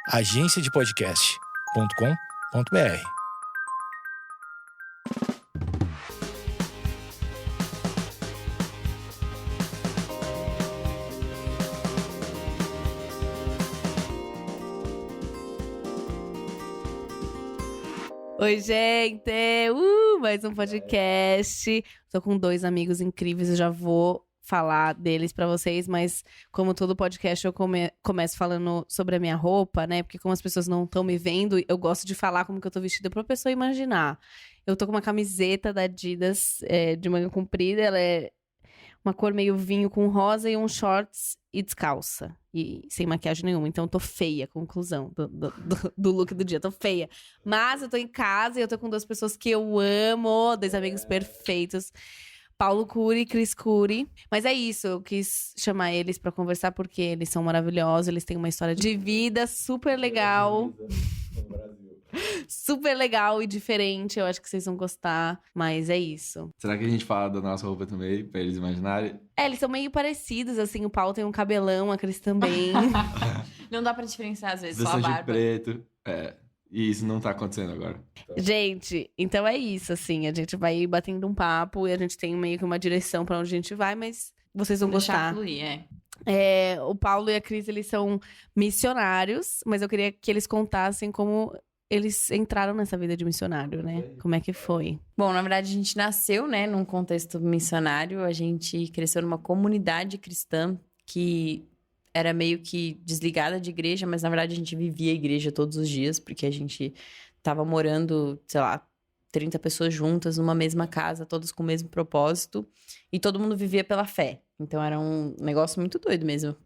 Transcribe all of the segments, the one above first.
agenciadepodcast.com.br. Oi, gente! Mais um podcast. Tô com dois amigos incríveis, eu já vou falar deles pra vocês, mas como todo podcast eu começo falando sobre a minha roupa, né? Porque como as pessoas não estão me vendo, eu gosto de falar como que eu tô vestida pra pessoa imaginar. Eu tô com uma camiseta da Adidas de manga comprida, ela é uma cor meio vinho com rosa e um shorts e descalça. E sem maquiagem nenhuma. Então eu tô feia, conclusão do look do dia. Tô feia. Mas eu tô em casa e eu tô com duas pessoas que eu amo. Dois amigos perfeitos. Paulo Cury e Cris Cury. Mas é isso, eu quis chamar eles pra conversar porque eles são maravilhosos. Eles têm uma história de vida super legal. Super legal e diferente, eu acho que vocês vão gostar, mas é isso. Será que a gente fala da nossa roupa também, pra eles imaginarem? Eles são meio parecidos, assim, o Paulo tem um cabelão, a Cris também. Não dá pra diferenciar às vezes, só a Vestem de barba. preto, e isso não tá acontecendo agora. Gente, então é isso, assim, a gente vai batendo um papo e a gente tem meio que uma direção pra onde a gente vai, mas vocês vão Deixar gostar. fluir, O Paulo e a Cris, eles são missionários, mas eu queria que eles contassem como eles entraram nessa vida de missionário, né? Como é que foi? Bom, na verdade, a gente nasceu, né, num contexto missionário. A gente cresceu numa comunidade cristã que era meio que desligada de igreja, mas na verdade a gente vivia a igreja todos os dias, porque a gente tava morando, sei lá, 30 pessoas juntas numa mesma casa, todas com o mesmo propósito, e todo mundo vivia pela fé. Então era um negócio muito doido mesmo.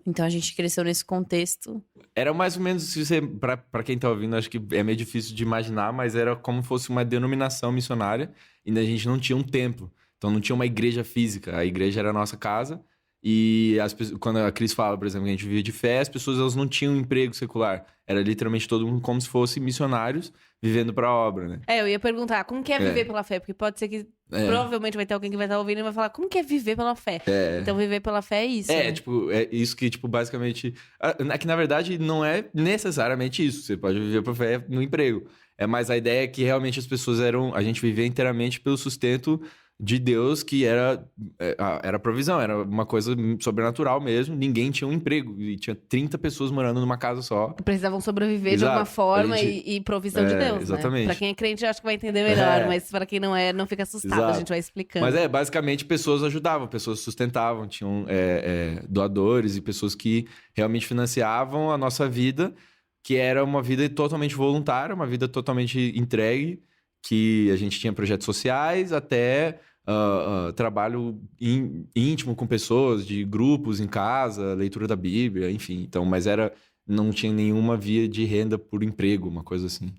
Então a gente cresceu nesse contexto. Era mais ou menos, se você, pra quem tá ouvindo, acho que é meio difícil de imaginar, mas era como se fosse uma denominação missionária, e a gente não tinha um templo. Então não tinha uma igreja física, a igreja era a nossa casa, e quando a Cris fala, por exemplo, que a gente vivia de fé, as pessoas elas não tinham um emprego secular. Era literalmente todo mundo como se fossem missionários vivendo pra obra, né? Eu ia perguntar, como que é viver pela fé? Porque pode ser que provavelmente vai ter alguém que vai estar ouvindo e vai falar, como que é viver pela fé? Então viver pela fé é isso, né? É isso que, basicamente... É que, na verdade, não é necessariamente isso. Você pode viver pela fé no emprego. É mais a ideia que realmente as pessoas a gente vivia inteiramente pelo sustento de Deus, que era provisão, era uma coisa sobrenatural mesmo. Ninguém tinha um emprego e tinha 30 pessoas morando numa casa só. Precisavam sobreviver de alguma forma e provisão de Deus, exatamente. Né? Pra quem é crente, eu acho que vai entender melhor, mas pra quem não é, não fica assustado, a gente vai explicando. Mas basicamente, pessoas ajudavam, pessoas sustentavam, tinham doadores e pessoas que realmente financiavam a nossa vida, que era uma vida totalmente voluntária, uma vida totalmente entregue, que a gente tinha projetos sociais até... trabalho íntimo com pessoas, de grupos em casa, leitura da Bíblia, enfim. Então, mas não tinha nenhuma via de renda por emprego, uma coisa assim.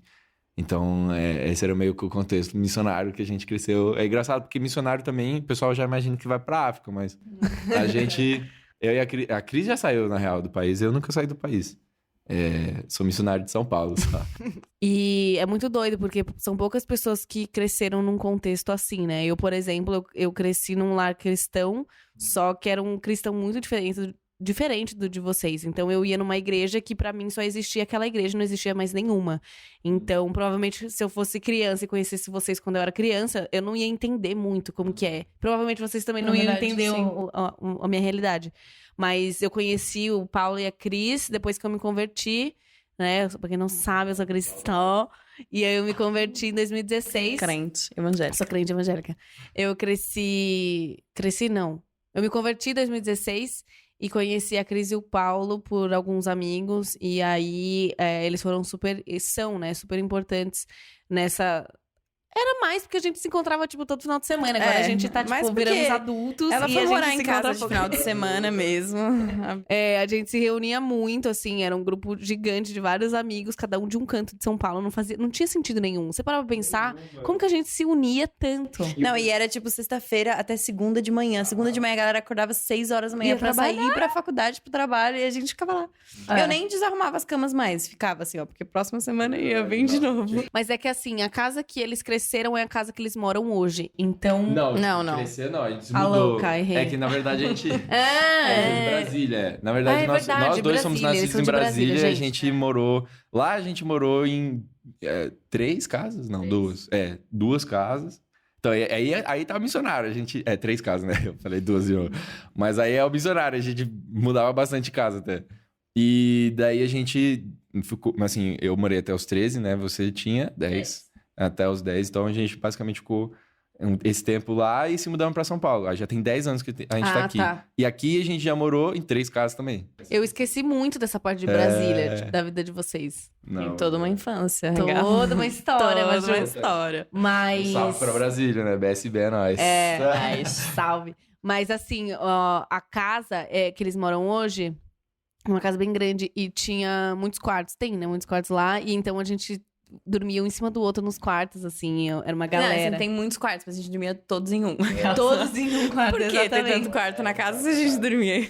Então, esse era meio que o contexto missionário que a gente cresceu. É engraçado, porque missionário também, o pessoal já imagina que vai pra África, mas a gente... Eu e a Cris já saiu, na real, do país, eu nunca saí do país. Sou missionário de São Paulo, só. E é muito doido, porque são poucas pessoas que cresceram num contexto assim, né? Eu, por exemplo, eu cresci num lar cristão, só que era um cristão muito diferente do de vocês. Então, eu ia numa igreja que pra mim só existia aquela igreja, não existia mais nenhuma. Então, provavelmente, se eu fosse criança e conhecesse vocês quando eu era criança, eu não ia entender muito como que é. Provavelmente vocês também não iam entender a minha realidade. Mas eu conheci o Paulo e a Cris depois que eu me converti, né? Pra quem não sabe, eu sou cristã. E aí eu me converti em 2016. Crente evangélica. Sou crente evangélica. Eu Eu me converti em 2016 e conheci a Cris e o Paulo por alguns amigos. E aí eles foram são, né? Super importantes nessa... Era mais porque a gente se encontrava, todo final de semana. Agora a gente tá, viramos adultos. Ela e foi a morar gente em casa de final de semana mesmo. A gente se reunia muito, assim. Era um grupo gigante de vários amigos, cada um de um canto de São Paulo. Não tinha sentido nenhum. Você parava pra pensar como que a gente se unia tanto. Não, e era sexta-feira até segunda de manhã. Segunda de manhã a galera acordava 6 horas da manhã pra sair pra faculdade, pro trabalho. E a gente ficava lá. Eu nem desarrumava as camas mais. Ficava assim, ó. Porque próxima semana ia bem de novo. Mas é que assim, a casa que eles cresceram cresceram é a casa que eles moram hoje. Então. Não. Crescer não, a gente se Ah, mudou. louca, errei. É que, na verdade, a gente... É de É. Brasília. Na verdade, Ah, é nós verdade, dois somos Brasília, eles nascidos são em de Brasília. Brasília, A gente. gente morou... Lá a gente morou em 3 casas? Não, 2. 2 casas. Então, aí tá o missionário. A gente... 3 casas, né? Eu falei 2 de novo. Mas aí é o missionário. A gente mudava bastante de casa até. E daí a gente ficou... Assim, eu morei até os 13, né? Você tinha 10. Até os 10. Então, a gente basicamente ficou... esse tempo lá e se mudamos pra São Paulo. Aí já tem 10 anos que a gente tá aqui. Tá. E aqui a gente já morou em 3 casas também. Eu esqueci muito dessa parte de Brasília, tipo, da vida de vocês. Tem toda uma infância. Toda uma história, Toda uma Maju. história. Mas. Um salve pra Brasília, né? BSB é nóis. Ai, salve. Mas assim, ó, a casa que eles moram hoje é uma casa bem grande e tinha muitos quartos. Tem, né? Muitos quartos lá. E então a gente dormia um em cima do outro nos quartos, assim. Era uma Não, galera. assim, tem muitos quartos, mas a gente dormia todos em um. Todos em um quarto, Por que tem exatamente. tanto quarto na casa se a gente dormia?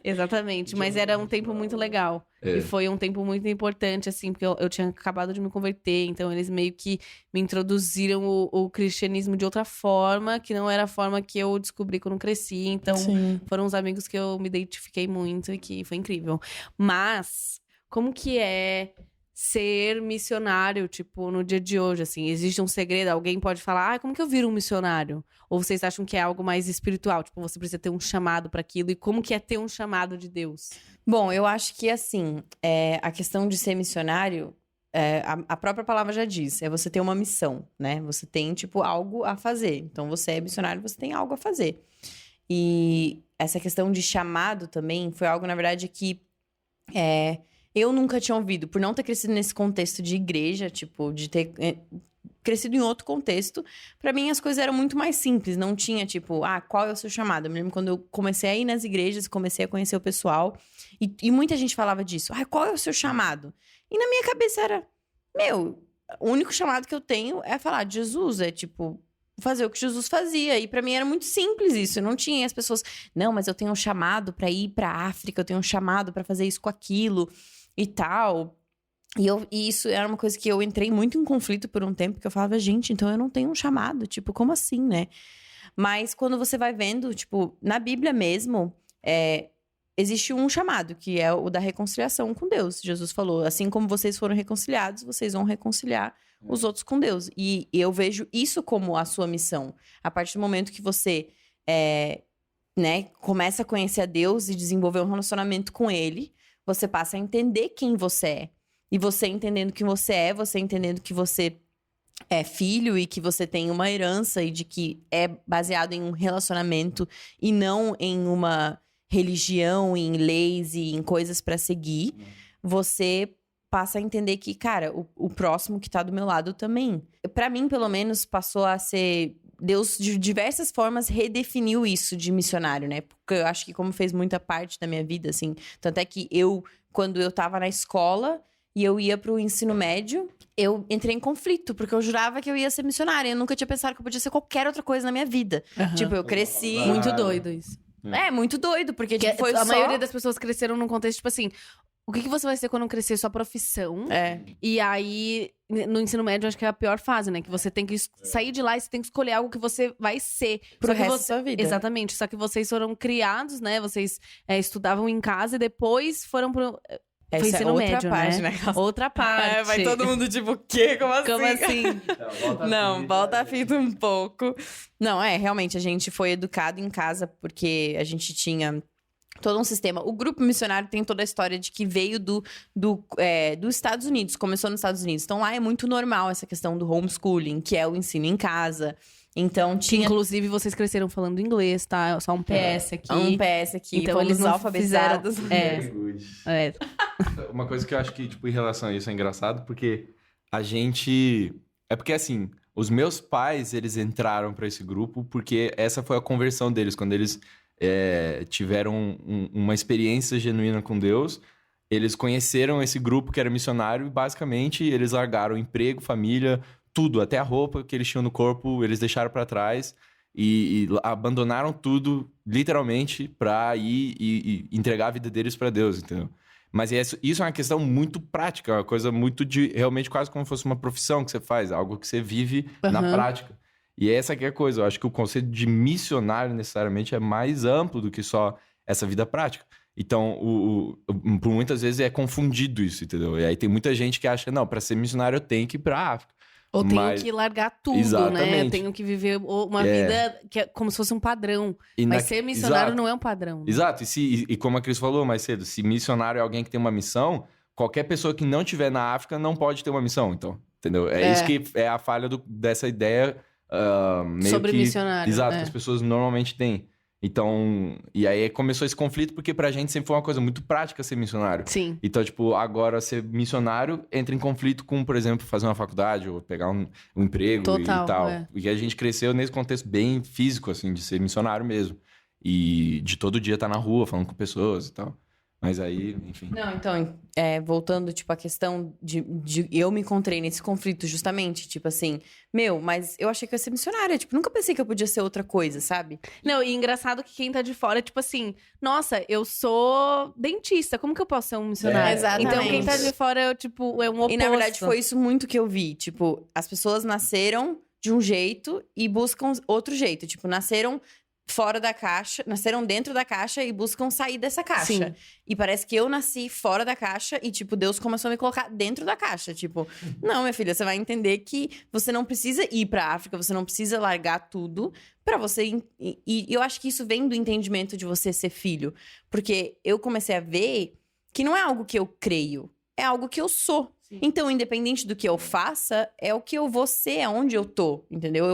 Exatamente, mas era um tempo muito legal. É. E foi um tempo muito importante, assim, porque eu tinha acabado de me converter, então eles meio que me introduziram o cristianismo de outra forma, que não era a forma que eu descobri quando cresci. Então, foram os amigos que eu me identifiquei muito e que foi incrível. Mas, como que é ser missionário, tipo, no dia de hoje, assim? Existe um segredo? Alguém pode falar, como que eu viro um missionário? Ou vocês acham que é algo mais espiritual? Tipo, você precisa ter um chamado para aquilo. E como que é ter um chamado de Deus? Bom, eu acho que, assim, a questão de ser missionário, a própria palavra já diz, é você ter uma missão, né? Você tem, tipo, algo a fazer. Então, você é missionário, você tem algo a fazer. E essa questão de chamado também foi algo, na verdade, que eu nunca tinha ouvido. Por não ter crescido nesse contexto de igreja, tipo, de ter crescido em outro contexto, pra mim as coisas eram muito mais simples. Não tinha, tipo, qual é o seu chamado? Eu me lembro quando eu comecei a ir nas igrejas, comecei a conhecer o pessoal, e muita gente falava disso. Qual é o seu chamado? E na minha cabeça era, o único chamado que eu tenho é falar de Jesus, é tipo, fazer o que Jesus fazia. E pra mim era muito simples isso. Eu não tinha as pessoas, não, mas eu tenho um chamado pra ir pra África, eu tenho um chamado pra fazer isso com aquilo e tal. E isso era uma coisa que eu entrei muito em conflito por um tempo, porque eu falava, gente, então eu não tenho um chamado, tipo, como assim, né? Mas quando você vai vendo, tipo, na Bíblia mesmo, existe um chamado, que é o da reconciliação com Deus. Jesus falou, assim como vocês foram reconciliados, vocês vão reconciliar os outros com Deus. E eu vejo isso como a sua missão. A partir do momento que você, começa a conhecer a Deus e desenvolver um relacionamento com Ele, você passa a entender quem você é. E você entendendo quem você é, você entendendo que você é filho e que você tem uma herança e de que é baseado em um relacionamento e não em uma religião, em leis e em coisas pra seguir, você passa a entender que, cara, o próximo que tá do meu lado também. Pra mim, pelo menos, passou a ser... Deus, de diversas formas, redefiniu isso de missionário, né? Porque eu acho que como fez muita parte da minha vida, assim... Tanto é que quando eu tava na escola e eu ia pro ensino médio, eu entrei em conflito, porque eu jurava que eu ia ser missionária. Eu nunca tinha pensado que eu podia ser qualquer outra coisa na minha vida. Uhum. Tipo, eu cresci... Muito doido isso. Muito doido, porque tipo, foi a só... maioria das pessoas cresceram num contexto, tipo assim... O que você vai ser quando crescer? Sua profissão. E aí, no ensino médio, acho que é a pior fase, né? Que você tem que sair de lá e você tem que escolher algo que você vai ser. Pro resto da sua vida. Exatamente. Só que vocês foram criados, né? Vocês estudavam em casa e depois foram pro... Foi Essa ensino outra médio, parte, né? né? Outra parte. Vai todo mundo tipo, o quê? Como assim? Como assim? Não, volta a fita um pouco. Não, realmente, a gente foi educado em casa porque a gente tinha todo um sistema. O grupo missionário tem toda a história de que veio dos Estados Unidos, começou nos Estados Unidos. Então lá é muito normal essa questão do homeschooling, que é o ensino em casa. Então tinha... Inclusive, vocês cresceram falando inglês, tá? Só um PS aqui. Um PS aqui. Então fomos eles não alfabetizados. Uma coisa que eu acho que, tipo, em relação a isso é engraçado, porque a gente... É porque, assim, os meus pais, eles entraram pra esse grupo porque essa foi a conversão deles. Quando eles tiveram uma experiência genuína com Deus, eles conheceram esse grupo que era missionário e, basicamente, eles largaram emprego, família... Tudo, até a roupa que eles tinham no corpo, eles deixaram pra trás e abandonaram tudo, literalmente, pra ir e entregar a vida deles pra Deus, entendeu? Mas isso é uma questão muito prática, uma coisa muito de realmente quase como se fosse uma profissão que você faz, algo que você vive na prática. E essa que é a coisa, eu acho que o conceito de missionário necessariamente é mais amplo do que só essa vida prática. Então, por muitas vezes é confundido isso, entendeu? E aí tem muita gente que acha, não, para ser missionário eu tenho que ir pra África. Ou tenho que largar tudo, né? Eu Exatamente. tenho que viver uma vida que é como se fosse um padrão. Mas ser missionário não é um padrão. Né? Exato. E como a Cris falou mais cedo, se missionário é alguém que tem uma missão, qualquer pessoa que não estiver na África não pode ter uma missão, então. Entendeu? É isso que é a falha dessa ideia meio sobre que... missionário. Exato, que as pessoas normalmente têm. Então, e aí começou esse conflito porque pra gente sempre foi uma coisa muito prática ser missionário. Sim. Então, tipo, agora ser missionário entra em conflito com, por exemplo, fazer uma faculdade ou pegar um emprego Total, e tal. É. E a gente cresceu nesse contexto bem físico, assim, de ser missionário mesmo. E de todo dia estar na rua falando com pessoas e tal. Mas aí, enfim. Não, então, voltando, tipo, a questão de eu me encontrei nesse conflito justamente, tipo assim, mas eu achei que eu ia ser missionária, tipo, nunca pensei que eu podia ser outra coisa, sabe? Não, e engraçado que quem tá de fora é tipo assim, nossa, eu sou dentista, como que eu posso ser um missionário? Exatamente. Então quem tá de fora é, tipo, é um oposto. E na verdade foi isso muito que eu vi, tipo, as pessoas nasceram de um jeito e buscam outro jeito, tipo, nasceram fora da caixa, nasceram dentro da caixa e buscam sair dessa caixa. Sim. E parece que eu nasci fora da caixa e, tipo, Deus começou a me colocar dentro da caixa. Tipo, não, minha filha, você vai entender que você não precisa ir pra África, você não precisa largar tudo pra você... E eu acho que isso vem do entendimento de você ser filho. Porque eu comecei a ver que não é algo que eu creio, é algo que eu sou. Então, independente do que eu faça, é o que eu vou ser, é onde eu tô, entendeu?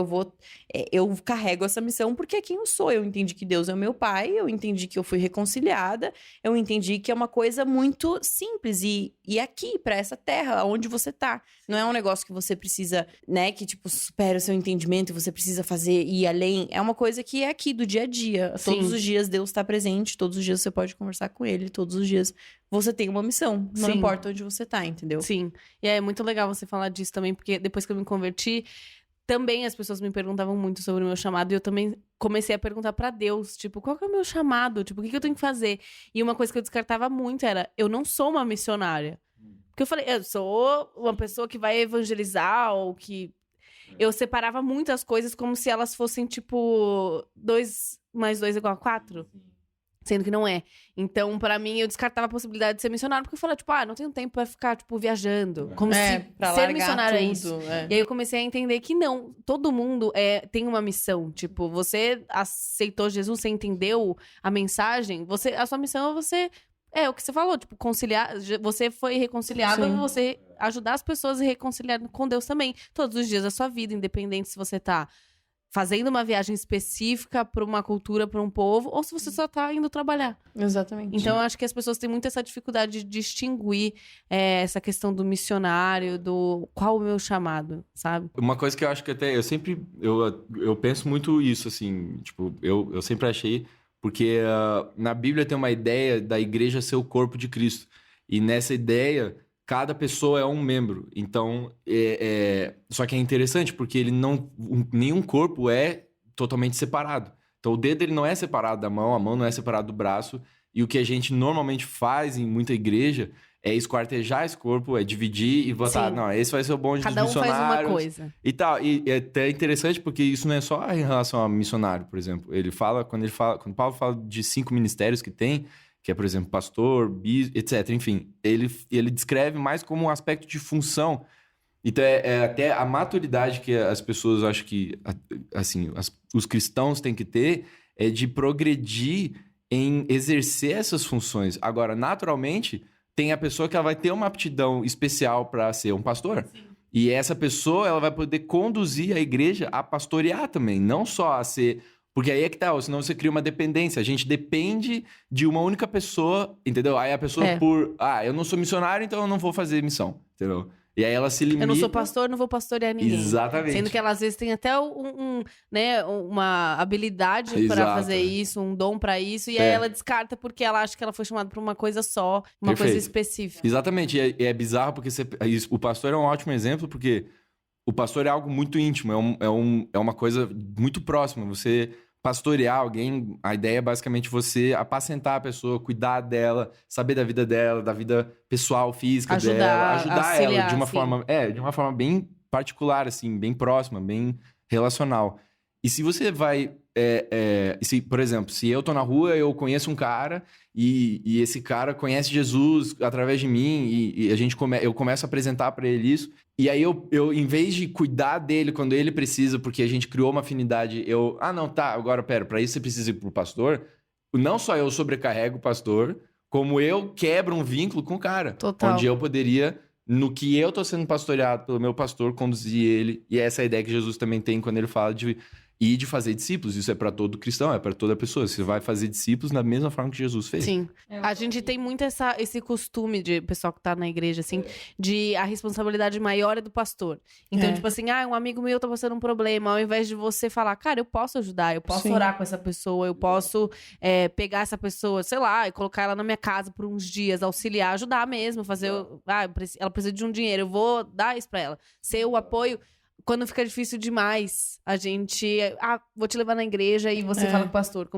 Eu carrego essa missão porque é quem eu sou. Eu entendi que Deus é o meu pai, eu entendi que eu fui reconciliada, eu entendi que é uma coisa muito simples e aqui, pra essa terra, onde você tá. Não é um negócio que você precisa, né, que tipo, supera o seu entendimento e você precisa fazer e ir além. É uma coisa que é aqui, do dia a dia. Sim. Todos os dias Deus tá presente, todos os dias você pode conversar com Ele, todos os dias você tem uma missão. Não Sim. importa onde você tá, entendeu? Sim. E é muito legal você falar disso também, porque depois que eu me converti, também as pessoas me perguntavam muito sobre o meu chamado. E eu também comecei a perguntar pra Deus, tipo, qual que é o meu chamado? Tipo, o que eu tenho que fazer? E uma coisa que eu descartava muito era, eu não sou uma missionária. Porque eu falei, eu sou uma pessoa que vai evangelizar, ou que... Eu separava muitas coisas como se elas fossem, tipo, 2 mais 2 igual a 4. Sendo que não é. Então, pra mim, eu descartava a possibilidade de ser missionário, porque eu falava, tipo, não tenho tempo pra ficar, tipo, viajando. Como se pra ser largar missionário tudo, é isso. E aí eu comecei a entender que não, todo mundo tem uma missão. Tipo, você aceitou Jesus, você entendeu a mensagem, a sua missão é você... É o que você falou, tipo, conciliar. Você foi reconciliado, Sim. você ajudar as pessoas a reconciliar com Deus também. Todos os dias da sua vida, independente se você tá fazendo uma viagem específica para uma cultura, para um povo, ou se você só tá indo trabalhar. Exatamente. Então, eu acho que as pessoas têm muito essa dificuldade de distinguir essa questão do missionário, do qual o meu chamado, sabe? Uma coisa que eu acho que até... Eu penso muito isso, assim. Tipo, eu sempre achei... Porque na Bíblia tem uma ideia da igreja ser o corpo de Cristo. E nessa ideia, cada pessoa é um membro. Então, só que é interessante, porque nenhum corpo é totalmente separado. Então, o dedo ele não é separado da mão, a mão não é separada do braço. E o que a gente normalmente faz em muita igreja é esquartejar esse corpo, é dividir e botar, não, esse vai ser o bonde dos missionários. Cada um faz uma coisa. E tal. E é até interessante porque isso não é só em relação a missionário, por exemplo. Quando Paulo fala de 5 ministérios que tem, que é, por exemplo, pastor, bispo, etc. Enfim, ele descreve mais como um aspecto de função. Então, até a maturidade que as pessoas, acho que, assim, os cristãos têm que ter é de progredir em exercer essas funções. Agora, naturalmente, tem a pessoa que ela vai ter uma aptidão especial para ser um pastor. Sim. E essa pessoa, ela vai poder conduzir a igreja a pastorear também, não só a ser... Porque aí é que tá, senão você cria uma dependência. A gente depende de uma única pessoa, entendeu? Aí a pessoa eu não sou missionário, então eu não vou fazer missão, entendeu? E aí ela se limita... Eu não sou pastor, não vou pastorear ninguém. Exatamente. Sendo que ela às vezes tem até uma habilidade para fazer isso, um dom para isso. E aí ela descarta porque ela acha que ela foi chamada para uma coisa só, uma coisa específica. Exatamente. E é bizarro porque o pastor é um ótimo exemplo, porque o pastor é algo muito íntimo, é uma coisa muito próxima. Você pastorear alguém, a ideia é basicamente você apacentar a pessoa, cuidar dela, saber da vida dela, da vida pessoal, física dela, ajudar ela auxiliar, de uma sim. forma bem particular, assim, bem próxima, bem relacional. E se você vai... por exemplo, se eu tô na rua, eu conheço um cara e esse cara conhece Jesus através de mim e eu começo a apresentar pra ele isso. E aí eu, em vez de cuidar dele quando ele precisa, porque a gente criou uma afinidade, agora pera, pra isso você precisa ir pro pastor. Não só eu sobrecarrego o pastor, como eu quebro um vínculo com o cara. Total. Onde eu poderia, no que eu tô sendo pastoreado pelo meu pastor, conduzir ele. E essa é a ideia que Jesus também tem quando ele fala de fazer discípulos. Isso é pra todo cristão, é pra toda pessoa. Você vai fazer discípulos da mesma forma que Jesus fez. Sim. A gente tem muito esse costume de pessoal que tá na igreja, assim, de a responsabilidade maior é do pastor. Então, tipo assim, um amigo meu tá passando um problema, ao invés de você falar, cara, eu posso ajudar, eu posso orar com essa pessoa, eu posso pegar essa pessoa, sei lá, e colocar ela na minha casa por uns dias, auxiliar, ajudar mesmo, fazer... ela precisa de um dinheiro, eu vou dar isso pra ela. Ser o apoio... Quando fica difícil demais, a gente... vou te levar na igreja e você fala com o pastor.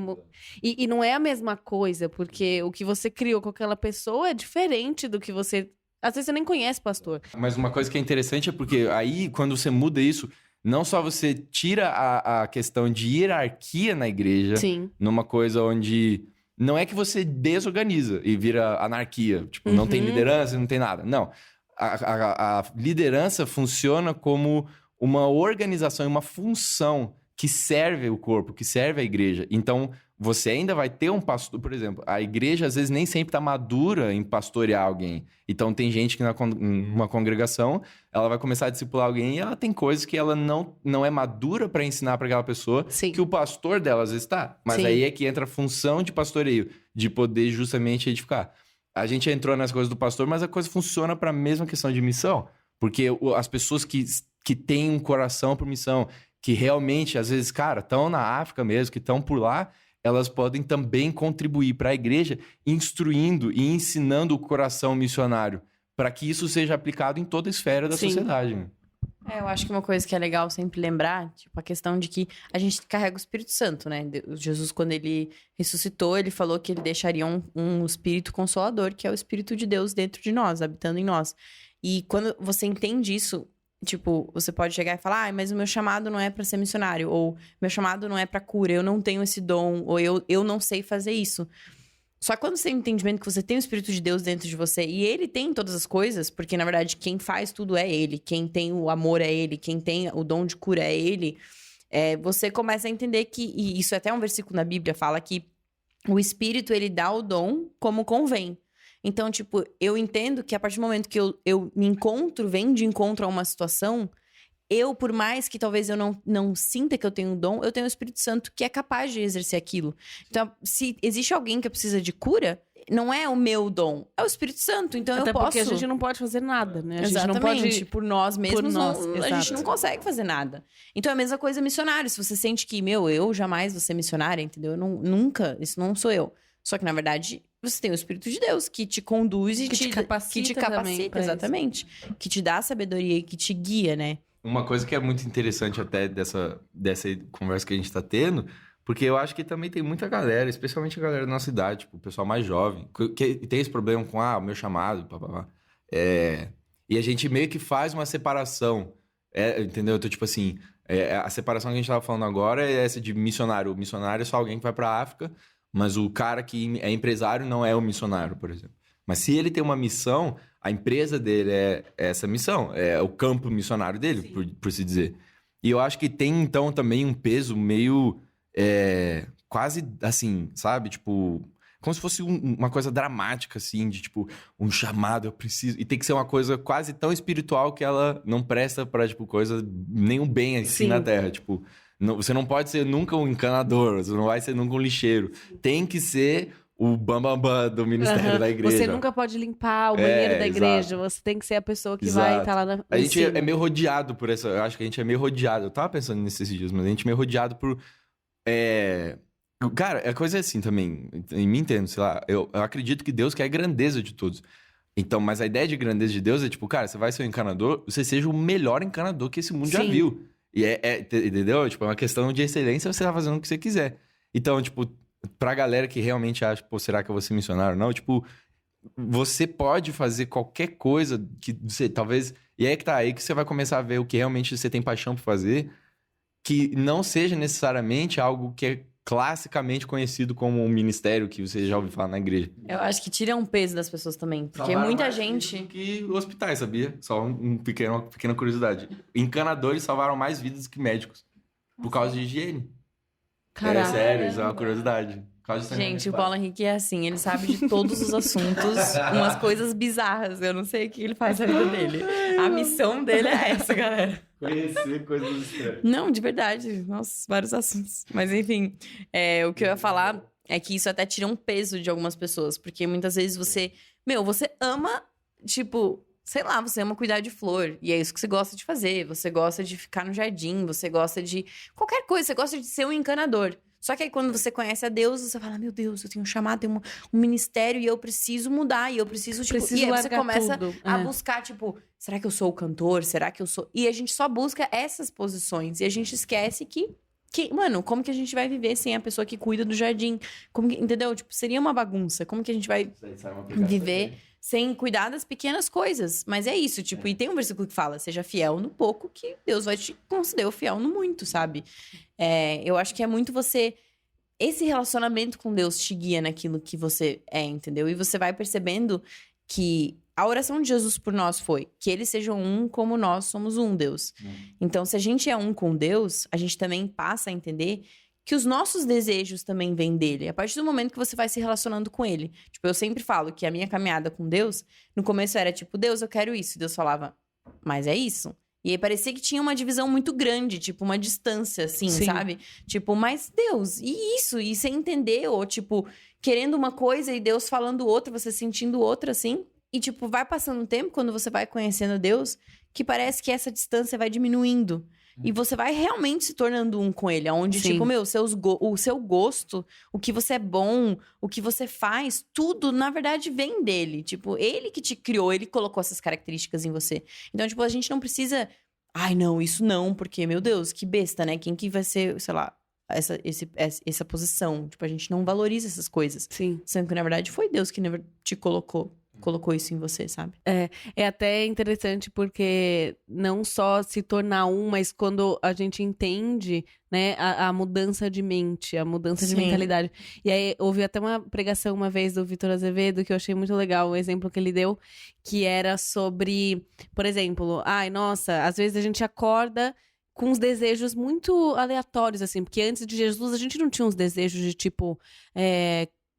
E não é a mesma coisa, porque o que você criou com aquela pessoa é diferente do que você... Às vezes você nem conhece o pastor. Mas uma coisa que é interessante é porque aí, quando você muda isso, não só você tira a questão de hierarquia na igreja, Sim. numa coisa onde... Não é que você desorganiza e vira anarquia. Tipo, não tem liderança, não tem nada. Não. A liderança funciona como... uma organização e uma função que serve o corpo, que serve a igreja. Então, você ainda vai ter um pastor... Por exemplo, a igreja, às vezes, nem sempre está madura em pastorear alguém. Então, tem gente que numa congregação, ela vai começar a discipular alguém e ela tem coisas que ela não é madura para ensinar para aquela pessoa, Sim. que o pastor dela, às vezes, está. Mas Sim. aí é que entra a função de pastoreio, de poder justamente edificar. A gente entrou nas coisas do pastor, mas a coisa funciona para a mesma questão de missão. Porque as pessoas que têm um coração por missão, que realmente, às vezes, cara, estão na África mesmo, que estão por lá, elas podem também contribuir para a igreja, instruindo e ensinando o coração missionário, para que isso seja aplicado em toda a esfera da sociedade. Né? Eu acho que uma coisa que é legal sempre lembrar, tipo, a questão de que a gente carrega o Espírito Santo, né? Jesus, quando ele ressuscitou, ele falou que ele deixaria um Espírito Consolador, que é o Espírito de Deus dentro de nós, habitando em nós. E quando você entende isso, tipo, você pode chegar e falar, mas o meu chamado não é pra ser missionário, ou meu chamado não é pra cura, eu não tenho esse dom, ou eu não sei fazer isso. Só que quando você tem o entendimento que você tem o Espírito de Deus dentro de você, e ele tem todas as coisas, porque na verdade quem faz tudo é ele, quem tem o amor é ele, quem tem o dom de cura é ele, você começa a entender que, e isso é até um versículo na Bíblia, fala que o Espírito, ele dá o dom como convém. Então, tipo, eu entendo que a partir do momento que eu me encontro, venho de encontro a uma situação, por mais que talvez eu não sinta que eu tenho um dom, eu tenho o Espírito Santo que é capaz de exercer aquilo. Então, se existe alguém que precisa de cura, não é o meu dom, é o Espírito Santo. Então Até eu posso... porque a gente não pode fazer nada, né? A gente Exatamente. não pode... Por nós mesmos, nós, a exato. gente não consegue fazer nada. Então é a mesma coisa missionário. Se você sente que, eu jamais vou ser missionária, entendeu? Nunca, isso não sou eu. Só que, na verdade, você tem o Espírito de Deus que te conduz e Que te capacita também pra exatamente. Que te dá sabedoria e que te guia, né? Uma coisa que é muito interessante até dessa conversa que a gente tá tendo, porque eu acho que também tem muita galera, especialmente a galera da nossa idade, tipo, o pessoal mais jovem, que tem esse problema com, o meu chamado, papapá. E a gente meio que faz uma separação, entendeu? Então, tipo assim, a separação que a gente tava falando agora é essa de missionário. O missionário é só alguém que vai pra África, mas o cara que é empresário não é um missionário, por exemplo. Mas se ele tem uma missão, a empresa dele é essa missão, é o campo missionário dele, por se dizer. E eu acho que tem, então, também um peso meio quase assim, sabe? Tipo, como se fosse uma coisa dramática, assim, de tipo, um chamado, eu preciso... E tem que ser uma coisa quase tão espiritual que ela não presta pra, tipo, coisa, nenhum bem assim na Terra, tipo... Você não pode ser nunca um encanador, você não vai ser nunca um lixeiro. Tem que ser o bambambam do ministério da igreja. Você nunca pode limpar o banheiro da igreja, você tem que ser a pessoa que vai estar lá na A gente é meio rodeado por essa... Eu acho que a gente é meio rodeado. Eu tava pensando nesses dias, mas a gente é meio rodeado por... Cara, a coisa é assim também, me entendo, sei lá, eu acredito que Deus quer a grandeza de todos. Então, mas a ideia de grandeza de Deus é tipo, cara, você vai ser um encanador, você seja o melhor encanador que esse mundo já viu. E entendeu? Tipo, é uma questão de excelência, você tá fazendo o que você quiser. Então, tipo, pra galera que realmente acha, pô, será que eu vou ser missionário? Não, tipo, você pode fazer qualquer coisa que você talvez... E aí que tá, aí que você vai começar a ver o que realmente você tem paixão por fazer, que não seja necessariamente algo que é classicamente conhecido como um ministério que você já ouviu falar na igreja. Eu acho que tira um peso das pessoas também. Porque Salvaram muita mais gente. vidas do que hospitais, sabia? Só uma pequena curiosidade. Encanadores salvaram mais vidas que médicos. Por causa de higiene. Caraca. É sério, isso é uma curiosidade. Por causa de saneamento Gente, o básico. Paulo Henrique é assim, ele sabe de todos os assuntos, umas coisas bizarras. Eu não sei o que ele faz na vida dele. A missão dele é essa, galera. Conhecer coisas estranhas. Não, de verdade. Nossa, vários assuntos. Mas enfim, o que eu ia falar é que isso até tira um peso de algumas pessoas. Porque muitas vezes você ama, tipo, sei lá, você ama cuidar de flor. E é isso que você gosta de fazer. Você gosta de ficar no jardim, você gosta de qualquer coisa, você gosta de ser um encanador. Só que aí quando você conhece a Deus, você fala, meu Deus, eu tenho um chamado, tenho um ministério e eu preciso mudar, e eu preciso, tipo... Preciso e aí você largar começa tudo. a É. buscar, tipo, será que eu sou o cantor? Será que eu sou... E a gente só busca essas posições, e a gente esquece que mano, como que a gente vai viver sem a pessoa que cuida do jardim? Como que, entendeu? Tipo, seria uma bagunça. Como que a gente vai viver sem cuidar das pequenas coisas? Mas é isso, tipo, e tem um versículo que fala, seja fiel no pouco, que Deus vai te conceder fiel no muito, sabe? Eu acho que é muito você... Esse relacionamento com Deus te guia naquilo que você é, entendeu? E você vai percebendo que a oração de Jesus por nós foi que eles sejam um como nós somos um, Deus. Então, se a gente é um com Deus, a gente também passa a entender que os nossos desejos também vêm dele. A partir do momento que você vai se relacionando com ele. Tipo, eu sempre falo que a minha caminhada com Deus, no começo era tipo, Deus, eu quero isso. E Deus falava, mas é isso? E aí parecia que tinha uma divisão muito grande, tipo, uma distância, assim, Sim. sabe? Tipo, mas Deus, e isso? E você entender, ou tipo, querendo uma coisa e Deus falando outra, você sentindo outra, assim. E, tipo, vai passando um tempo, quando você vai conhecendo Deus, que parece que essa distância vai diminuindo. E você vai realmente se tornando um com ele. Onde, Sim. tipo, o seu gosto, o que você é bom, o que você faz, tudo, na verdade, vem dele. Tipo, ele que te criou, ele colocou essas características em você. Então, tipo, a gente não precisa... Ai, não, isso não, porque, meu Deus, que besta, né? Quem que vai ser, sei lá, essa posição? Tipo, a gente não valoriza essas coisas. Sim. Sendo que, na verdade, foi Deus que te colocou isso em você, sabe? É até interessante porque não só se tornar um, mas quando a gente entende, né, a mudança de mente, a mudança de Sim. mentalidade. E aí, houve até uma pregação uma vez do Vitor Azevedo que eu achei muito legal, o exemplo que ele deu, que era sobre, por exemplo, ai, nossa, às vezes a gente acorda com uns desejos muito aleatórios, assim, porque antes de Jesus a gente não tinha uns desejos de, tipo,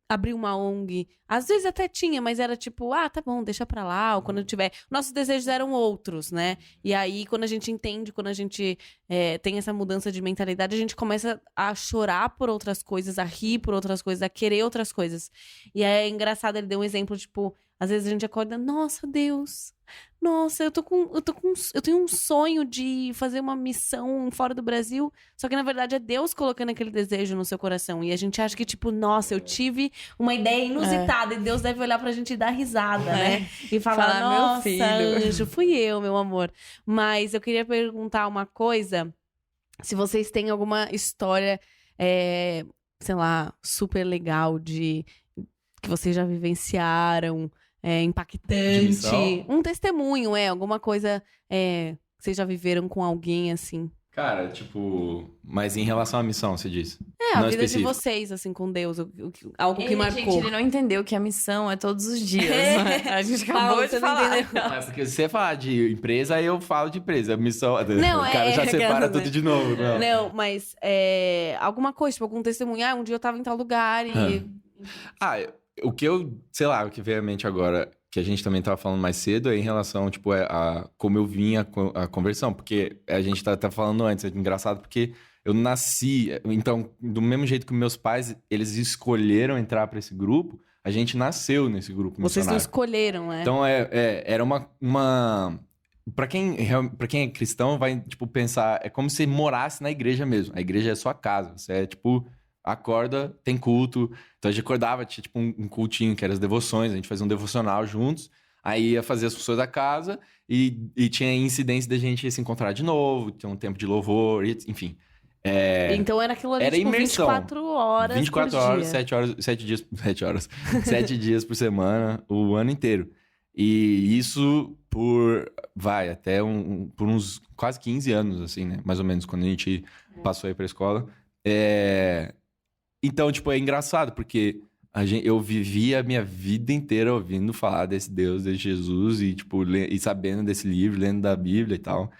abrir uma ONG. Às vezes até tinha, mas era tipo, ah, tá bom, deixa pra lá, ou quando eu tiver... Nossos desejos eram outros, né? E aí, quando a gente entende, quando a gente tem essa mudança de mentalidade, a gente começa a chorar por outras coisas, a rir por outras coisas, a querer outras coisas. E aí é engraçado, ele deu um exemplo, tipo, às vezes a gente acorda, nossa, Deus... Nossa, eu tenho um sonho de fazer uma missão fora do Brasil, só que na verdade é Deus colocando aquele desejo no seu coração. E a gente acha que, tipo, nossa, eu tive uma ideia inusitada e Deus deve olhar pra gente e dar risada, né? E falar, Falar, meu nossa, filho." anjo, fui eu, meu amor. Mas eu queria perguntar uma coisa, se vocês têm alguma história, sei lá, super legal que vocês já vivenciaram, De impactante. missão? Um testemunho, alguma coisa que vocês já viveram com alguém, assim. Cara, tipo... Mas em relação à missão, você disse? A Não vida específico. de vocês, assim, com Deus. Algo que marcou. Gente, ele não entendeu que a missão é todos os dias. Né? A gente acabou Paulo, de você não falar. entendeu. É porque se você falar de empresa, aí eu falo de empresa. Missão... Não, o cara já separa aquela, tudo de novo. Não. Não, mas alguma coisa, tipo, algum testemunho. Ah, um dia eu tava em tal lugar e... O que eu... Sei lá, o que veio à mente agora... Que a gente também tava falando mais cedo, é em relação, tipo, a como eu vim a conversão. Porque a gente tá falando antes, é engraçado porque eu nasci... Então, do mesmo jeito que meus pais, eles escolheram entrar pra esse grupo, a gente nasceu nesse grupo Vocês não missionário. escolheram, né? Então, era uma... Pra quem é cristão, vai, tipo, pensar... É como se morasse na igreja mesmo. A igreja é sua casa. Você tipo... Acorda, tem culto. Então a gente acordava, tinha tipo um cultinho, que era as devoções, a gente fazia um devocional juntos. Aí ia fazer as funções da casa e tinha incidência da gente se encontrar de novo, ter um tempo de louvor, enfim. Então era aquilo ali, Era tipo, imersão. 24 horas 24 por horas, dia. 7 horas, 7 dias, 7 horas, 7 dias por semana, o ano inteiro. E isso até por uns quase 15 anos, assim, né? Mais ou menos, quando a gente passou aí pra escola. Então, tipo, é engraçado, porque eu vivi a minha vida inteira ouvindo falar desse Deus, desse Jesus, e, tipo, e sabendo desse livro, lendo da Bíblia e tal.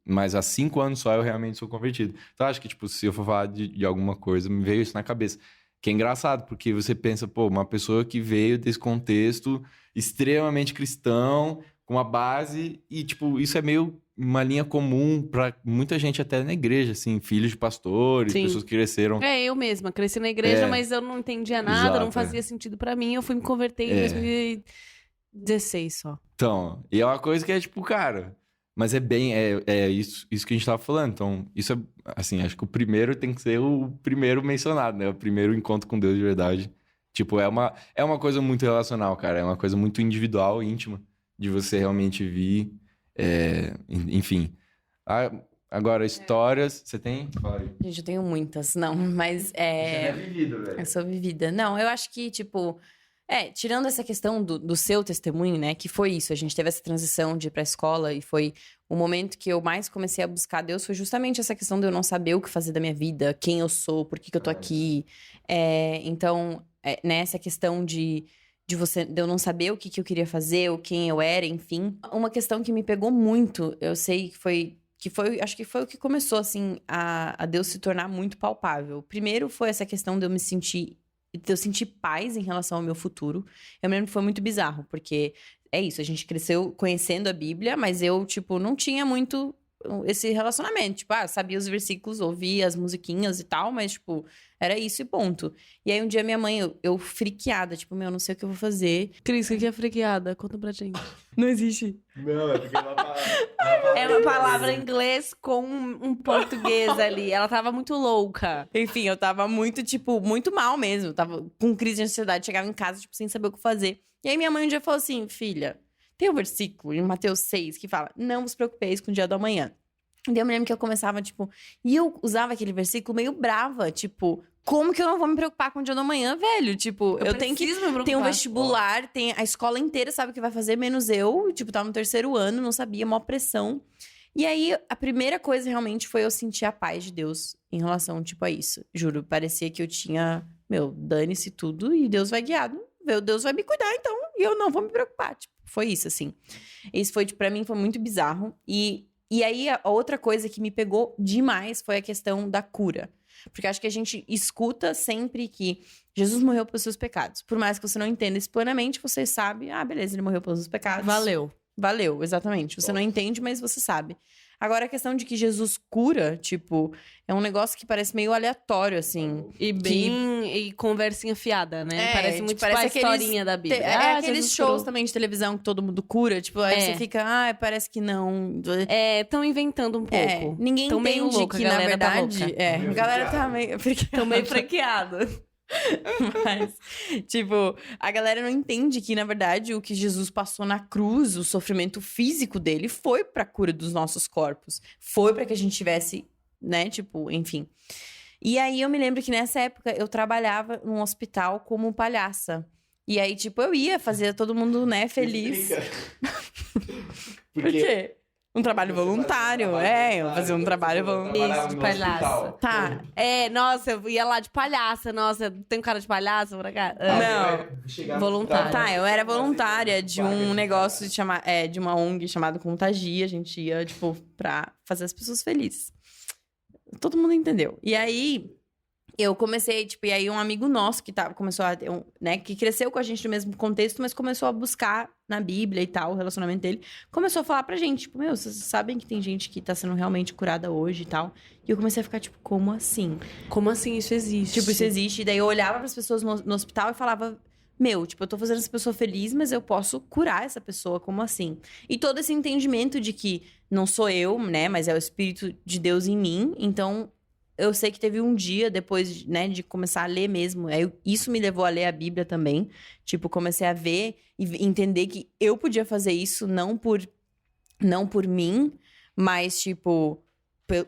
Mas há 5 anos só eu realmente sou convertido. Então, acho que, tipo, se eu for falar de alguma coisa, me veio isso na cabeça. Que é engraçado, porque você pensa, pô, uma pessoa que veio desse contexto extremamente cristão, com uma base, e, tipo, isso é meio uma linha comum pra muita gente até na igreja, assim, filhos de pastores, Sim. pessoas que cresceram. Eu mesma cresci na igreja, mas eu não entendia nada, não Exato, fazia sentido pra mim. Eu fui me converter em 2016 só. Então, e é uma coisa que é, tipo, cara... Mas é isso que a gente tava falando. Então, isso é, assim, acho que o primeiro tem que ser o primeiro mencionado, né? O primeiro encontro com Deus de verdade. Tipo, é uma coisa muito relacional, cara. É uma coisa muito individual, íntima, de você realmente vir. Enfim. Agora, histórias... Você tem? Fala aí. Gente, eu tenho muitas, não, mas Você é vivido, velho. eu sou vivida. Não, eu acho que, tipo... tirando essa questão do seu testemunho, né? Que foi isso, a gente teve essa transição de ir pra escola e foi o momento que eu mais comecei a buscar Deus, foi justamente essa questão de eu não saber o que fazer da minha vida, quem eu sou, por que eu tô aqui. Então, essa questão de eu não saber o que eu queria fazer, ou quem eu era, enfim. Uma questão que me pegou muito, eu sei que foi, acho que foi o que começou, assim, a Deus se tornar muito palpável. Primeiro foi essa questão de eu sentir paz em relação ao meu futuro. Eu me lembro que foi muito bizarro, porque é isso, a gente cresceu conhecendo a Bíblia, mas eu, tipo, não tinha muito esse relacionamento. Tipo, sabia os versículos, ouvia as musiquinhas e tal, mas, tipo, era isso e ponto. E aí, um dia, minha mãe, eu friqueada, tipo, não sei o que eu vou fazer. Cris, o que é friqueada? Conta pra gente. Não existe. Não, é porque É uma palavra em inglês com um português ali. Ela tava muito louca. Enfim, eu tava muito, tipo, muito mal mesmo. Eu tava com crise de ansiedade, chegava em casa, tipo, sem saber o que fazer. E aí, minha mãe um dia falou assim, filha, tem um versículo em Mateus 6 que fala, não vos preocupeis com o dia do amanhã. E daí eu me lembro que eu começava, tipo... E eu usava aquele versículo meio brava, tipo... Como que eu não vou me preocupar com o dia do amanhã, velho? Tipo, eu tenho que... Tem um vestibular, tem a escola inteira sabe o que vai fazer, menos eu. Tipo, tava no 3º ano, não sabia, maior pressão. E aí, a primeira coisa realmente foi eu sentir a paz de Deus em relação, tipo, a isso. Juro, parecia que eu tinha... dane-se tudo e Deus vai guiar. Deus vai me cuidar, então. E eu não vou me preocupar. Tipo, foi isso, assim. Isso foi, tipo, pra mim, foi muito bizarro. E aí, a outra coisa que me pegou demais foi a questão da cura. Porque acho que a gente escuta sempre que Jesus morreu pelos seus pecados. Por mais que você não entenda isso plenamente, você sabe, beleza, ele morreu pelos seus pecados. Valeu, exatamente. Você não entende, mas você sabe. Agora, a questão de que Jesus cura, tipo, é um negócio que parece meio aleatório, assim. E conversinha fiada, né? Parece muito tipo a aqueles- historinha da Bíblia. aqueles Jesus shows curou. também de televisão que todo mundo cura. Tipo, aí você fica, parece que não. Estão inventando um pouco. Ninguém Tão meio entende louca, que, a na galera tá verdade... louca. a galera tá meio... Estão meio franqueados. Mas, tipo, a galera não entende que, na verdade, o que Jesus passou na cruz, o sofrimento físico dele, foi pra cura dos nossos corpos. Foi pra que a gente tivesse, né, tipo, enfim. E aí, eu me lembro que nessa época, eu trabalhava num hospital como palhaça. E aí, tipo, eu ia fazer todo mundo, né, feliz. Por quê? Um trabalho voluntário, eu fazia um trabalho voluntário. Isso, de palhaça. Tá. Nossa, eu ia lá de palhaça. Nossa, tem um cara de palhaça pra cá? Não. Voluntária. Tá, eu era voluntária de um negócio de uma ONG chamado Contagia. A gente ia, tipo, pra fazer as pessoas felizes. Todo mundo entendeu. E aí, eu comecei, tipo, e aí um amigo nosso que começou a ter né, que cresceu com a gente no mesmo contexto, mas começou a buscar na Bíblia e tal, o relacionamento dele, começou a falar pra gente, tipo, vocês sabem que tem gente que tá sendo realmente curada hoje e tal. E eu comecei a ficar, tipo, como assim? Como assim isso existe? Tipo, isso existe. E daí eu olhava pras pessoas no hospital e falava, tipo, eu tô fazendo essa pessoa feliz, mas eu posso curar essa pessoa, como assim? E todo esse entendimento de que não sou eu, né, mas é o Espírito de Deus em mim, então eu sei que teve um dia depois, né, de começar a ler mesmo. Isso me levou a ler a Bíblia também. Tipo, comecei a ver e entender que eu podia fazer isso não por mim, mas, tipo,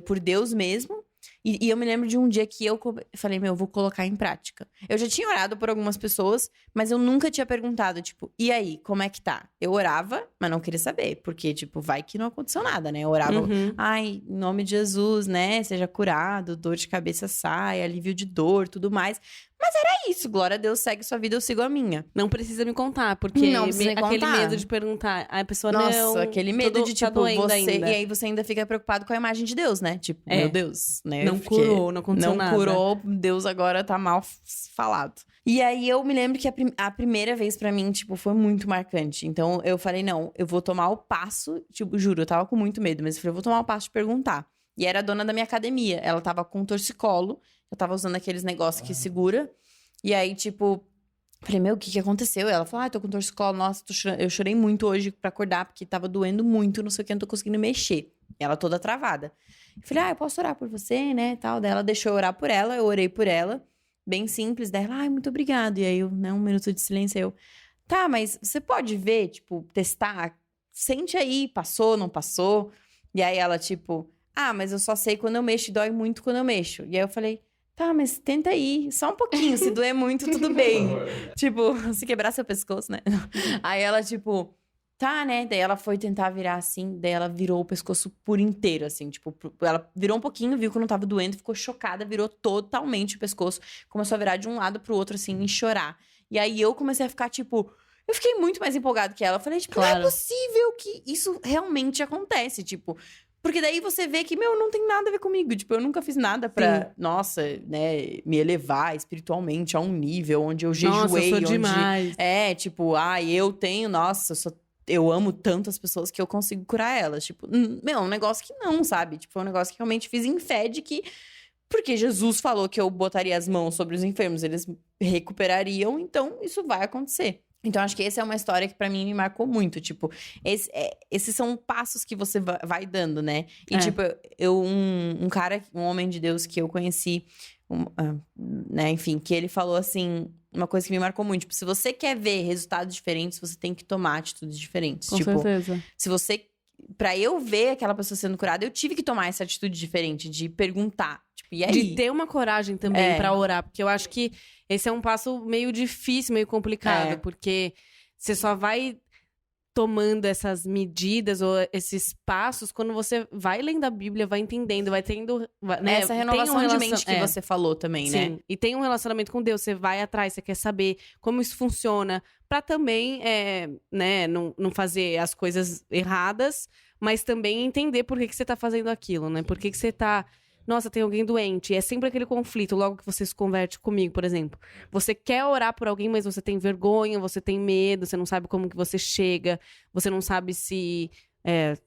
por Deus mesmo. E eu me lembro de um dia que eu falei, eu vou colocar em prática. Eu já tinha orado por algumas pessoas, mas eu nunca tinha perguntado, tipo, e aí, como é que tá? Eu orava, mas não queria saber, porque, tipo, vai que não aconteceu nada, né? Eu orava, ai, em nome de Jesus, né? Seja curado, dor de cabeça sai, alívio de dor, tudo mais. Mas era isso, glória a Deus, segue sua vida, eu sigo a minha. Não precisa me contar, porque Não precisa me aquele contar. medo de perguntar, a pessoa Nossa, não... aquele medo de, tipo, doendo você... ainda. E aí você ainda fica preocupado com a imagem de Deus, né? Tipo, meu Deus, né? Não curou, não aconteceu nada. Não curou, Deus agora tá mal falado. E aí eu me lembro que a primeira vez pra mim, tipo, foi muito marcante. Então eu falei, não, eu vou tomar o passo, tipo, juro, eu tava com muito medo, mas eu falei, eu vou tomar o passo de perguntar. E era a dona da minha academia, ela tava com um torcicolo, eu tava usando aqueles negócios que segura. E aí, tipo, falei, o que aconteceu? E ela falou, tô com torcicolo, nossa, eu chorei muito hoje pra acordar, porque tava doendo muito, não sei o que, não tô conseguindo mexer. E ela toda travada. Eu falei, eu posso orar por você, né, tal. Daí ela deixou eu orar por ela, eu orei por ela, bem simples. Daí ela, muito obrigado. E aí, um minuto de silêncio, eu, tá, mas você pode ver, tipo, testar? Sente aí, passou, não passou? E aí ela, tipo, mas eu só sei quando eu mexo, e dói muito quando eu mexo. E aí eu falei, tá, mas tenta aí, só um pouquinho, se doer muito, tudo bem. Tipo, se quebrar seu pescoço, né? Aí ela, tipo, tá, né? Daí ela foi tentar virar assim, daí ela virou o pescoço por inteiro, assim, tipo, ela virou um pouquinho, viu que não tava doendo, ficou chocada, virou totalmente o pescoço, começou a virar de um lado pro outro, assim, e chorar. E aí eu comecei a ficar, tipo, eu fiquei muito mais empolgada que ela. Eu falei, tipo, Claro. não é possível que isso realmente acontece, tipo... Porque daí você vê que, não tem nada a ver comigo. Tipo, eu nunca fiz nada pra, nossa, né, me elevar espiritualmente a um nível onde eu jejuei. Nossa, eu sou demais. Tipo, eu tenho, nossa, eu amo tantas pessoas que eu consigo curar elas. Tipo, é um negócio que não, sabe? Tipo, é um negócio que realmente fiz em fé de que... Porque Jesus falou que eu botaria as mãos sobre os enfermos, eles recuperariam, então isso vai acontecer. Então, acho que essa é uma história que pra mim me marcou muito. Tipo, esses são passos que você vai dando, né? E, tipo, um homem de Deus que eu conheci, né? Enfim, que ele falou assim, uma coisa que me marcou muito. Tipo, se você quer ver resultados diferentes, você tem que tomar atitudes diferentes. Com tipo, certeza. se você... Pra eu ver aquela pessoa sendo curada, eu tive que tomar essa atitude diferente, de perguntar. Tipo, e aí? De ter uma coragem também pra orar. Porque eu acho que esse é um passo meio difícil, meio complicado. Porque você só vai tomando essas medidas ou esses passos quando você vai lendo a Bíblia, vai entendendo, vai tendo... Né? Essa renovação de mente que você falou também, né? Sim, e tem um relacionamento com Deus, você vai atrás, você quer saber como isso funciona, pra também, né, não fazer as coisas erradas, mas também entender por que você tá fazendo aquilo, né? Por que você tá... Nossa, tem alguém doente. E é sempre aquele conflito, logo que você se converte comigo, por exemplo. Você quer orar por alguém, mas você tem vergonha, você tem medo, você não sabe como que você chega, você não sabe se...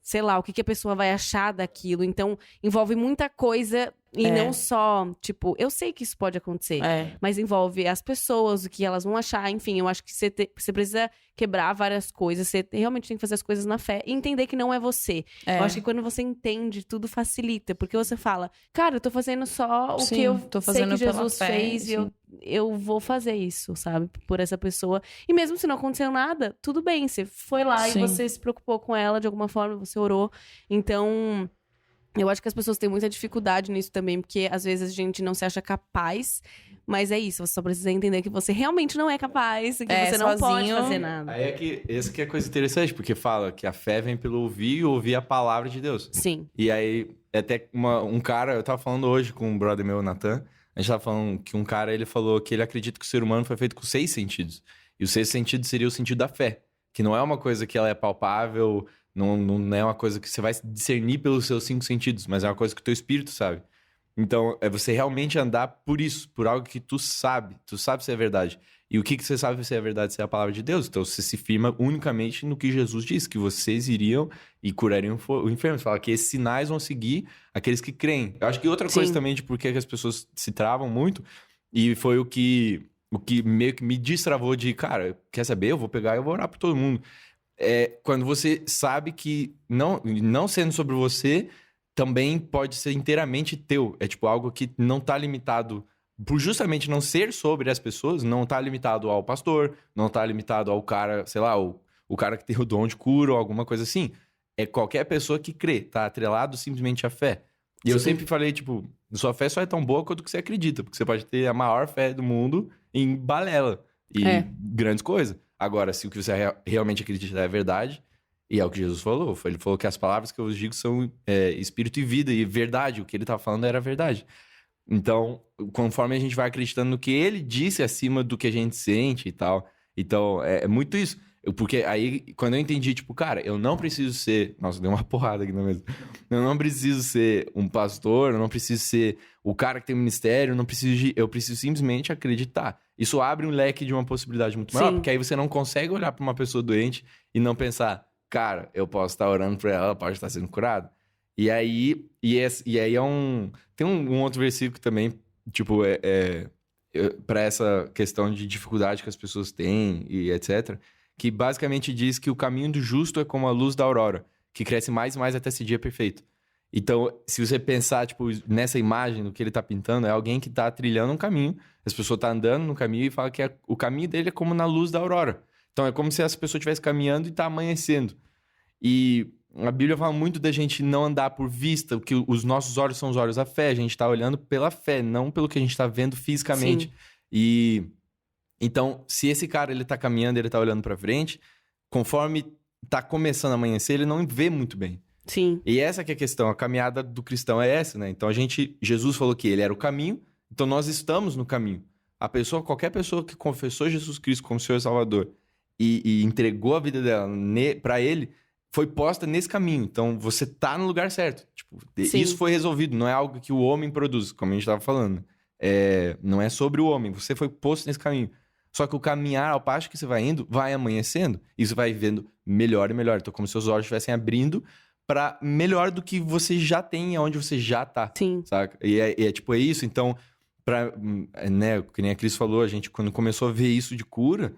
sei lá, o que a pessoa vai achar daquilo. Então, envolve muita coisa e não só, tipo... Eu sei que isso pode acontecer, mas envolve as pessoas, o que elas vão achar. Enfim, eu acho que você precisa quebrar várias coisas. Você realmente tem que fazer as coisas na fé e entender que não é você. Eu acho que quando você entende, tudo facilita. Porque você fala, cara, eu tô fazendo só o que eu tô fazendo sei que Jesus pela fé, fez. E eu vou fazer isso, sabe? Por essa pessoa. E mesmo se não aconteceu nada, tudo bem. Você foi lá e você se preocupou com ela de alguma forma, você orou. Então... Eu acho que as pessoas têm muita dificuldade nisso também, porque às vezes a gente não se acha capaz, mas é isso, você só precisa entender que você realmente não é capaz, que você não pode fazer nada. Aí essa que é a coisa interessante, porque fala que a fé vem pelo ouvir e ouvir a palavra de Deus. Sim. E aí, até um cara, eu tava falando hoje com um brother meu, Nathan, a gente tava falando que um cara, ele falou que ele acredita que o ser humano foi feito com 6 sentidos. E o 6º sentido seria o sentido da fé, que não é uma coisa que ela é palpável... Não é uma coisa que você vai discernir pelos seus 5 sentidos, mas é uma coisa que o teu espírito sabe. Então, é você realmente andar por isso, por algo que tu sabe se é verdade. E o que você sabe se é verdade, se é a palavra de Deus. Então, você se firma unicamente no que Jesus disse, que vocês iriam e curariam o enfermo. Você fala que esses sinais vão seguir aqueles que creem. Eu acho que outra coisa também de por que as pessoas se travam muito, e foi o que meio que me destravou de, cara, quer saber? Eu vou pegar e eu vou orar por todo mundo. Quando você sabe que, não sendo sobre você, também pode ser inteiramente teu. É tipo algo que não tá limitado, por justamente não ser sobre as pessoas, não tá limitado ao pastor, não tá limitado ao cara, sei lá, o cara que tem o dom de cura ou alguma coisa assim. É qualquer pessoa que crê, tá atrelado simplesmente à fé. E eu Sim. sempre falei, tipo, sua fé só é tão boa quanto que você acredita, porque você pode ter a maior fé do mundo em balela e grandes coisas. Agora, se o que você realmente acredita é verdade, e é o que Jesus falou, ele falou que as palavras que eu vos digo são espírito e vida, e verdade, o que ele tava falando era verdade. Então, conforme a gente vai acreditando no que ele disse acima do que a gente sente e tal, então é muito isso. Porque aí, quando eu entendi, tipo, cara, eu não preciso ser... Nossa, deu uma porrada aqui na mesa. Eu não preciso ser um pastor, eu não preciso ser o cara que tem ministério, eu preciso simplesmente acreditar. Isso abre um leque de uma possibilidade muito maior, Sim. porque aí você não consegue olhar para uma pessoa doente e não pensar, cara, eu posso estar orando por ela pode estar sendo curada. E aí é um... Tem um outro versículo também, tipo, para essa questão de dificuldade que as pessoas têm e etc., que basicamente diz que o caminho do justo é como a luz da aurora, que cresce mais e mais até esse dia perfeito. Então, se você pensar, tipo, nessa imagem do que ele tá pintando, é alguém que tá trilhando um caminho, as pessoas tá andando no caminho e fala que o caminho dele é como na luz da aurora. Então, é como se essa pessoa estivesse caminhando e tá amanhecendo. E a Bíblia fala muito da gente não andar por vista, que os nossos olhos são os olhos da fé, a gente tá olhando pela fé, não pelo que a gente tá vendo fisicamente. Sim. E... Então, se esse cara, ele tá caminhando, ele tá olhando pra frente, conforme tá começando a amanhecer, ele não vê muito bem. Sim. E essa que é a questão, a caminhada do cristão é essa, né? Então, Jesus falou que ele era o caminho, então nós estamos no caminho. Qualquer pessoa que confessou Jesus Cristo como Senhor e Salvador e entregou a vida dela pra ele, foi posta nesse caminho. Então, você tá no lugar certo. Tipo, Sim. isso foi resolvido, não é algo que o homem produz, como a gente tava falando. Não é sobre o homem, você foi posto nesse caminho. Só que o caminhar, ao passo que você vai indo, vai amanhecendo. E você vai vendo melhor e melhor. Então, como se seus olhos estivessem abrindo para melhor do que você já tem, onde você já tá. Sim. Saca? E é tipo, é isso. Então, né, que nem a Cris falou, a gente, quando começou a ver isso de cura,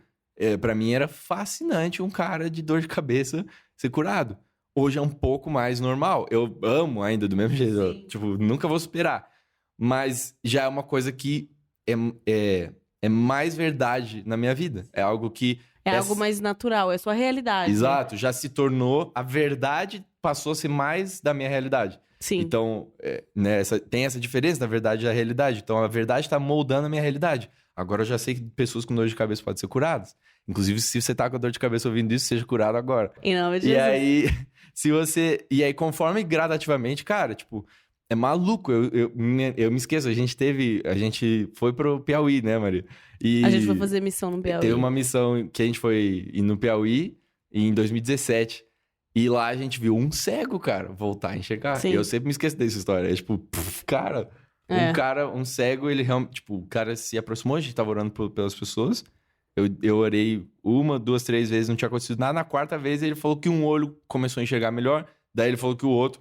para mim era fascinante um cara de dor de cabeça ser curado. Hoje é um pouco mais normal. Eu amo ainda do mesmo jeito. Eu, tipo, nunca vou superar. Mas já é uma coisa que é mais verdade na minha vida. É algo que... É algo mais natural, é sua realidade. Exato, já se tornou... A verdade passou a ser mais da minha realidade. Sim. Então, né, tem essa diferença da verdade e da realidade. Então, a verdade está moldando a minha realidade. Agora, eu já sei que pessoas com dor de cabeça podem ser curadas. Inclusive, se você tá com dor de cabeça ouvindo isso, seja curado agora. Em nome de E Jesus. aí, conforme gradativamente, cara, tipo... É maluco, eu me esqueço, a gente foi pro Piauí, né, Maria? E A gente foi fazer missão no Piauí. teve uma missão que a gente foi ir no Piauí em 2017. E lá a gente viu um cego, cara, voltar a enxergar. Sim. E eu sempre me esqueço dessa história. É tipo, cara, um cego, ele realmente, tipo, o cara se aproximou, a gente tava orando pelas pessoas. Eu orei 1, 2, 3 vezes, não tinha acontecido nada. Na 4ª vez ele falou que um olho começou a enxergar melhor, daí ele falou que o outro.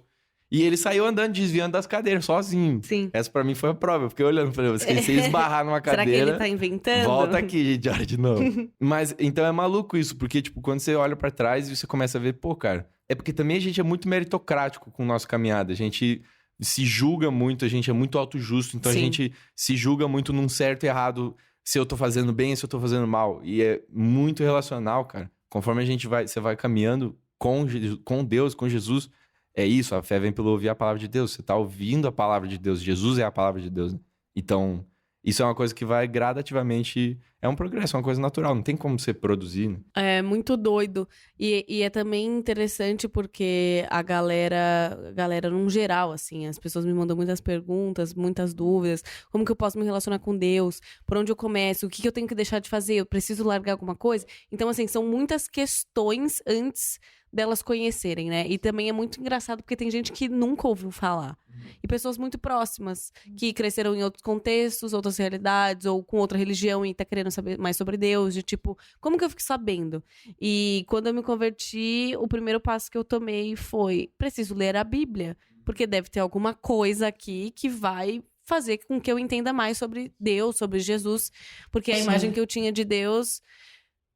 E ele saiu andando, desviando das cadeiras, sozinho. Sim. Essa pra mim foi a prova. Eu fiquei olhando, falei, se você esbarrar numa Será cadeira... que ele tá inventando? Volta aqui, gente, olha de novo. Mas, então é maluco isso, porque, tipo, quando você olha pra trás e você começa a ver, pô, cara... É porque também a gente é muito meritocrático com a nossa caminhada. A gente se julga muito, a gente é muito autojusto. Então, Sim. a gente se julga muito num certo e errado, se eu tô fazendo bem, se eu tô fazendo mal. E é muito relacional, cara. Conforme você vai caminhando com Deus, com Jesus... É isso, a fé vem pelo ouvir a palavra de Deus. Você tá ouvindo a palavra de Deus. Jesus é a palavra de Deus, né? Então, isso é uma coisa que vai gradativamente... É um progresso, é uma coisa natural. Não tem como você produzir, né? É muito doido. E é também interessante porque a galera num geral, assim, as pessoas me mandam muitas perguntas, muitas dúvidas. Como que eu posso me relacionar com Deus? Por onde eu começo? O que eu tenho que deixar de fazer? Eu preciso largar alguma coisa? Então, assim, são muitas questões antes delas conhecerem, né? E também é muito engraçado porque tem gente que nunca ouviu falar. E pessoas muito próximas, que cresceram em outros contextos, outras realidades, ou com outra religião e tá querendo saber mais sobre Deus, de tipo, como que eu fico sabendo? E quando eu me converti, o primeiro passo que eu tomei foi, preciso ler a Bíblia, porque deve ter alguma coisa aqui que vai fazer com que eu entenda mais sobre Deus, sobre Jesus, porque a imagem que eu tinha de Deus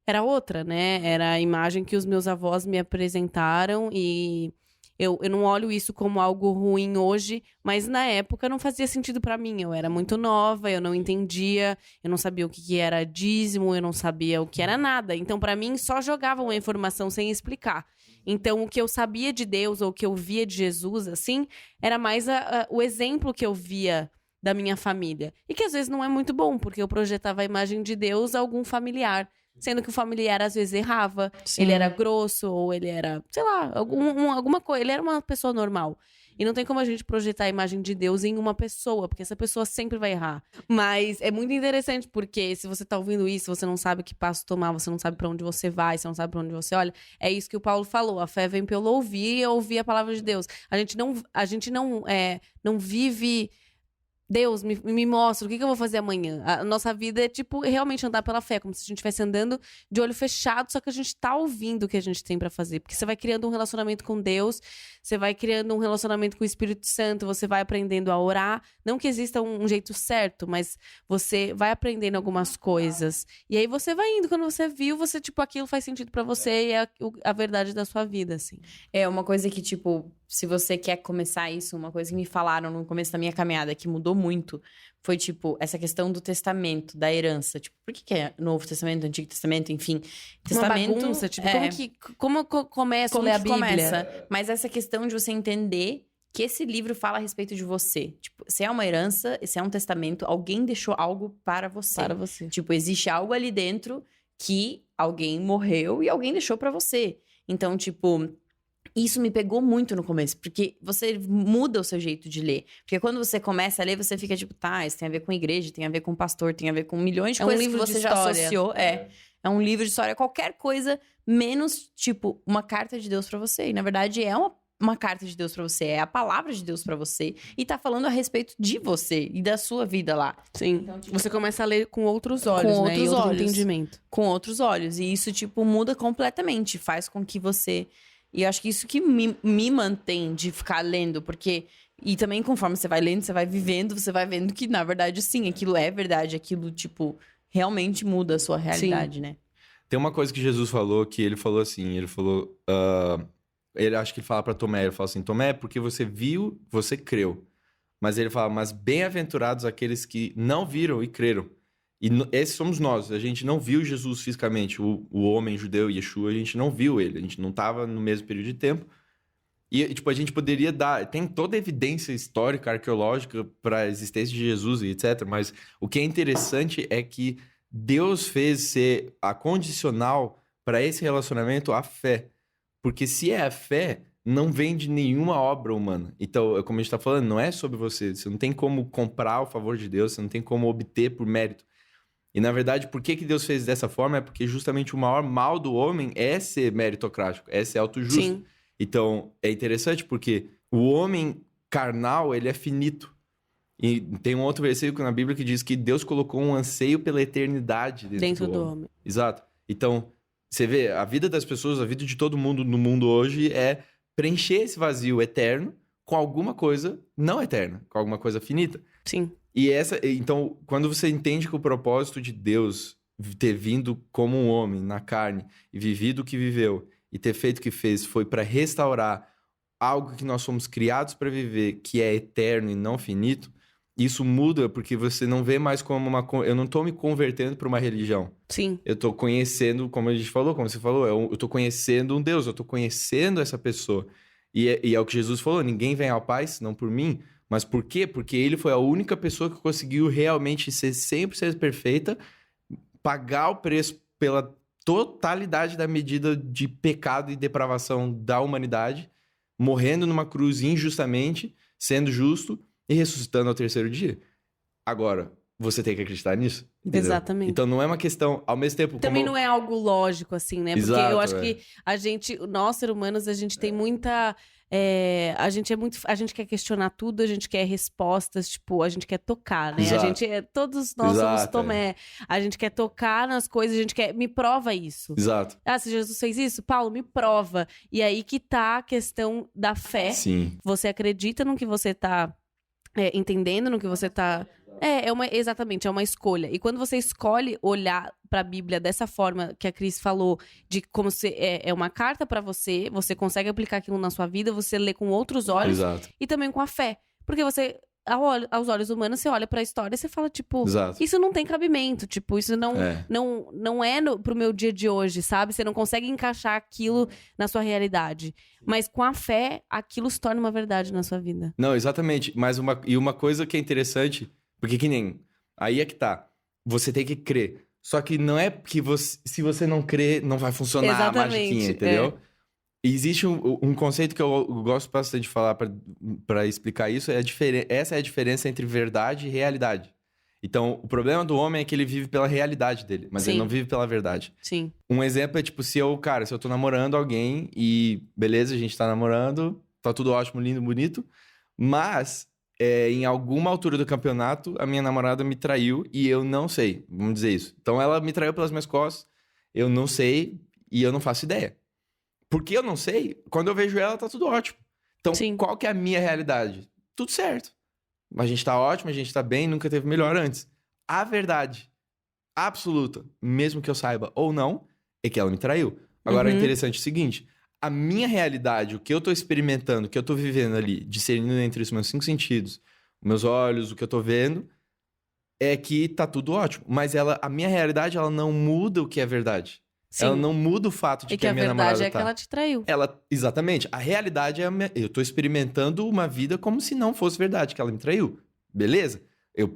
era outra, né? Era a imagem que os meus avós me apresentaram e Eu não olho isso como algo ruim hoje, mas na época não fazia sentido pra mim. Eu era muito nova, eu não entendia, eu não sabia o que era dízimo, eu não sabia o que era nada. Então, pra mim, só jogavam a informação sem explicar. Então, o que eu sabia de Deus, ou o que eu via de Jesus, assim, era mais o exemplo que eu via da minha família. E que às vezes não é muito bom, porque eu projetava a imagem de Deus a algum familiar. Sendo que o familiar às vezes errava, Sim. ele era grosso, ou ele era, sei lá, alguma coisa. Ele era uma pessoa normal. E não tem como a gente projetar a imagem de Deus em uma pessoa, porque essa pessoa sempre vai errar. Mas é muito interessante, porque se você tá ouvindo isso, você não sabe que passo tomar, você não sabe pra onde você vai, você não sabe pra onde você olha. É isso que o Paulo falou, a fé vem pelo ouvir e ouvir a palavra de Deus. A gente não vive... Deus, me mostra, o que eu vou fazer amanhã? A nossa vida é, tipo, realmente andar pela fé, como se a gente estivesse andando de olho fechado, só que a gente tá ouvindo o que a gente tem pra fazer. Porque você vai criando um relacionamento com Deus, você vai criando um relacionamento com o Espírito Santo, você vai aprendendo a orar. Não que exista um jeito certo, mas você vai aprendendo algumas coisas. E aí você vai indo, quando você viu, você, tipo, aquilo faz sentido pra você e é a verdade da sua vida, assim. É uma coisa que, tipo, se você quer começar isso, uma coisa que me falaram no começo da minha caminhada, que mudou muito, foi, tipo, essa questão do testamento, da herança. Tipo, por que é Novo Testamento, Antigo Testamento, enfim. Testamento, uma bagunça, tipo, é, como começa a como ler a que Bíblia? começa? Mas essa questão de você entender que esse livro fala a respeito de você. Tipo, se é uma herança, se é um testamento, alguém deixou algo para você. Para você. Tipo, existe algo ali dentro que alguém morreu e alguém deixou pra você. Então, tipo, isso me pegou muito no começo, porque você muda o seu jeito de ler. Porque quando você começa a ler, você fica tipo, tá, isso tem a ver com igreja, tem a ver com pastor, tem a ver com milhões de É um coisas que livro de você já história. associou. É um livro de história, qualquer coisa, menos, tipo, uma carta de Deus pra você. E, na verdade, é uma carta de Deus pra você, é a palavra de Deus pra você. E tá falando a respeito de você e da sua vida lá. Sim. Então, tipo, Você começa a ler com outros olhos, com né? outros E outro olhos. entendimento. Com outros olhos. E isso, tipo, muda completamente. Faz com que você... E eu acho que isso que me mantém de ficar lendo, porque... E também, conforme você vai lendo, você vai vivendo, você vai vendo que, na verdade, sim, aquilo é verdade. Aquilo, tipo, realmente muda a sua realidade, né? Tem uma coisa que Jesus falou, que ele falou assim, ele falou... ele acho que ele fala pra Tomé, ele fala assim, Tomé, porque você viu, você creu. Mas ele fala, mas bem-aventurados aqueles que não viram e creram. E esses somos nós, a gente não viu Jesus fisicamente, o homem judeu, Yeshua, a gente não viu ele, a gente não estava no mesmo período de tempo. E, tipo, a gente poderia dar... Tem toda a evidência histórica, arqueológica para a existência de Jesus e etc. Mas o que é interessante é que Deus fez ser a condicional para esse relacionamento a fé. Porque se é a fé, não vem de nenhuma obra humana. Então, como a gente está falando, não é sobre você. Você não tem como comprar o favor de Deus, você não tem como obter por mérito. E, na verdade, por que Deus fez dessa forma? É porque justamente o maior mal do homem é ser meritocrático, é ser autojusto. Sim. Então, é interessante porque o homem carnal, ele é finito. E tem um outro versículo na Bíblia que diz que Deus colocou um anseio pela eternidade Dentro do homem. Exato. Então, você vê, a vida das pessoas, a vida de todo mundo no mundo hoje é preencher esse vazio eterno com alguma coisa não eterna, com alguma coisa finita. Sim. Então, quando você entende que o propósito de Deus ter vindo como um homem na carne e vivido o que viveu e ter feito o que fez foi para restaurar algo que nós fomos criados para viver, que é eterno e não finito, isso muda porque você não vê mais como eu não tô me convertendo para uma religião. Sim. Eu tô conhecendo, como a gente falou, como você falou, eu tô conhecendo um Deus, eu tô conhecendo essa pessoa. E é o que Jesus falou, ninguém vem ao Pai senão por mim. Mas por quê? Porque ele foi a única pessoa que conseguiu realmente ser 100% perfeita, pagar o preço pela totalidade da medida de pecado e depravação da humanidade, morrendo numa cruz injustamente, sendo justo e ressuscitando ao terceiro dia. Agora, você tem que acreditar nisso? Entendeu? Exatamente. Então não é uma questão, ao mesmo tempo... Também não é algo lógico, assim, né? Porque Exato, eu acho que nós, seres humanos, a gente tem muita... a gente quer questionar tudo, a gente quer respostas, tipo, a gente quer tocar, né? Exato. Todos nós somos Exato, Tomé. A gente quer tocar nas coisas, a gente quer... Me prova isso. Exato. Ah, se Jesus fez isso, Paulo, me prova. E aí que tá a questão da fé. Sim. Você acredita no que você tá entendendo, no que você tá Exatamente, é uma escolha. E quando você escolhe olhar pra Bíblia dessa forma que a Cris falou, de como se é uma carta pra você, você consegue aplicar aquilo na sua vida, você lê com outros olhos Exato. e também com a fé. Porque você, aos olhos humanos, você olha pra história e você fala, tipo, Exato. isso não tem cabimento, tipo, isso não é pro meu dia de hoje, sabe? Você não consegue encaixar aquilo na sua realidade. Mas com a fé, aquilo se torna uma verdade na sua vida. Não, exatamente. Mas uma coisa que é interessante, porque que nem... Aí é que tá. Você tem que crer. Só que não é que se você não crer, não vai funcionar Exatamente, a magiquinha, entendeu? E existe um conceito que eu gosto bastante de falar pra explicar isso. Essa é a diferença entre verdade e realidade. Então, o problema do homem é que ele vive pela realidade dele, mas ele não vive pela verdade. Sim. Um exemplo é, tipo, se eu tô namorando alguém e, beleza, a gente tá namorando, tá tudo ótimo, lindo, bonito, mas em alguma altura do campeonato, a minha namorada me traiu e eu não sei, vamos dizer isso. Então, ela me traiu pelas minhas costas, eu não sei e eu não faço ideia. Porque eu não sei, quando eu vejo ela, tá tudo ótimo. Então, qual que é a minha realidade? Tudo certo. A gente tá ótimo, a gente tá bem, nunca teve melhor antes. A verdade absoluta, mesmo que eu saiba ou não, é que ela me traiu. Agora, é interessante o seguinte, a minha realidade, o que eu tô experimentando, o que eu tô vivendo ali, discernindo entre os meus 5 sentidos, meus olhos, o que eu tô vendo, é que tá tudo ótimo. Mas a minha realidade, ela não muda o que é verdade. Sim. Ela não muda o fato de que a minha namorada a verdade é que ela te traiu. Exatamente. A realidade é... Eu tô experimentando uma vida como se não fosse verdade, que ela me traiu. Beleza?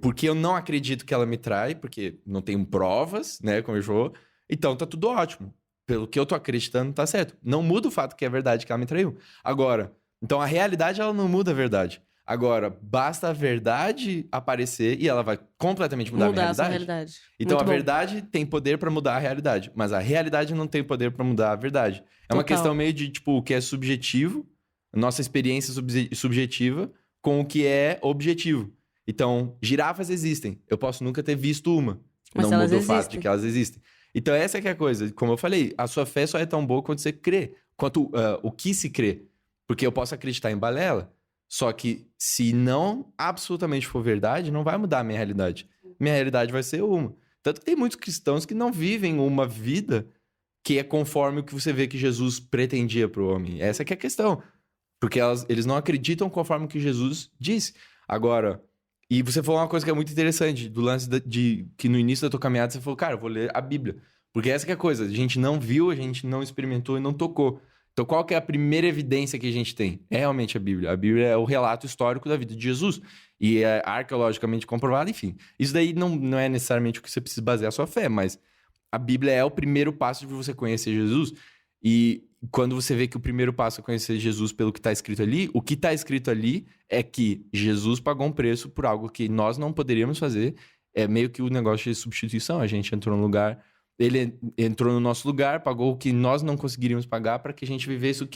Porque eu não acredito que ela me trai, porque não tenho provas, né, como eu vou. Então, tá tudo ótimo. Pelo que eu tô acreditando, tá certo. Não muda o fato que é verdade que ela me traiu. Agora, então a realidade, ela não muda a verdade. Agora, basta a verdade aparecer e ela vai completamente mudar a minha realidade. A sua realidade. Então, Muito a verdade tem poder pra mudar a realidade, mas a realidade não tem poder pra mudar a verdade. É uma questão meio de, tipo, o que é subjetivo, nossa experiência subjetiva, com o que é objetivo. Então, girafas existem. Eu posso nunca ter visto uma. Mas não elas muda o fato existem. de que elas existem. Então, essa que é a coisa. Como eu falei, a sua fé só é tão boa quanto você crê. Quanto o que se crê. Porque eu posso acreditar em balela, só que se não absolutamente for verdade, não vai mudar a minha realidade. Minha realidade vai ser uma. Tanto que tem muitos cristãos que não vivem uma vida que é conforme o que você vê que Jesus pretendia para o homem. Essa que é a questão. Porque eles não acreditam conforme o que Jesus disse. Agora, e você falou uma coisa que é muito interessante, do lance de que no início da tua caminhada você falou, cara, eu vou ler a Bíblia. Porque essa que é a coisa, a gente não viu, a gente não experimentou e não tocou. Então, qual que é a primeira evidência que a gente tem? É realmente a Bíblia. A Bíblia é o relato histórico da vida de Jesus. E é arqueologicamente comprovado, enfim. Isso daí não é necessariamente o que você precisa basear a sua fé, mas a Bíblia é o primeiro passo de você conhecer Jesus. E quando você vê que o primeiro passo é conhecer Jesus pelo que está escrito ali, o que está escrito ali é que Jesus pagou um preço por algo que nós não poderíamos fazer. É meio que o negócio de substituição. A gente entrou no lugar... Ele entrou no nosso lugar, pagou o que nós não conseguiríamos pagar para que a gente vivesse o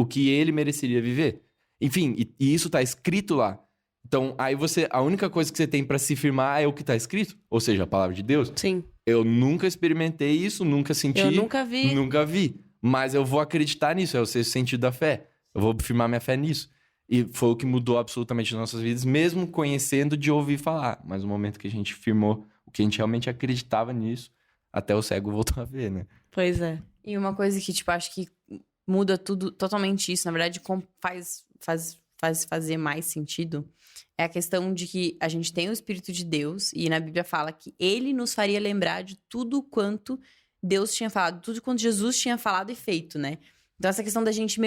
que ele mereceria viver. Enfim, e isso está escrito lá. Então, aí a única coisa que você tem para se firmar é o que está escrito, ou seja, a palavra de Deus. Sim. Eu nunca experimentei isso, nunca senti. Eu nunca vi. Nunca vi. Mas eu vou acreditar nisso, é o sexto sentido da fé. Eu vou firmar minha fé nisso. E foi o que mudou absolutamente as nossas vidas, mesmo conhecendo de ouvir falar. Mas no momento que a gente firmou o que a gente realmente acreditava nisso, até o cego voltou a ver, né? Pois é. E uma coisa que, tipo, acho que muda tudo, totalmente isso, na verdade, faz fazer mais sentido, é a questão de que a gente tem o Espírito de Deus, e na Bíblia fala que ele nos faria lembrar de tudo quanto Deus tinha falado, tudo quanto Jesus tinha falado e feito, né? Então, essa questão da gente,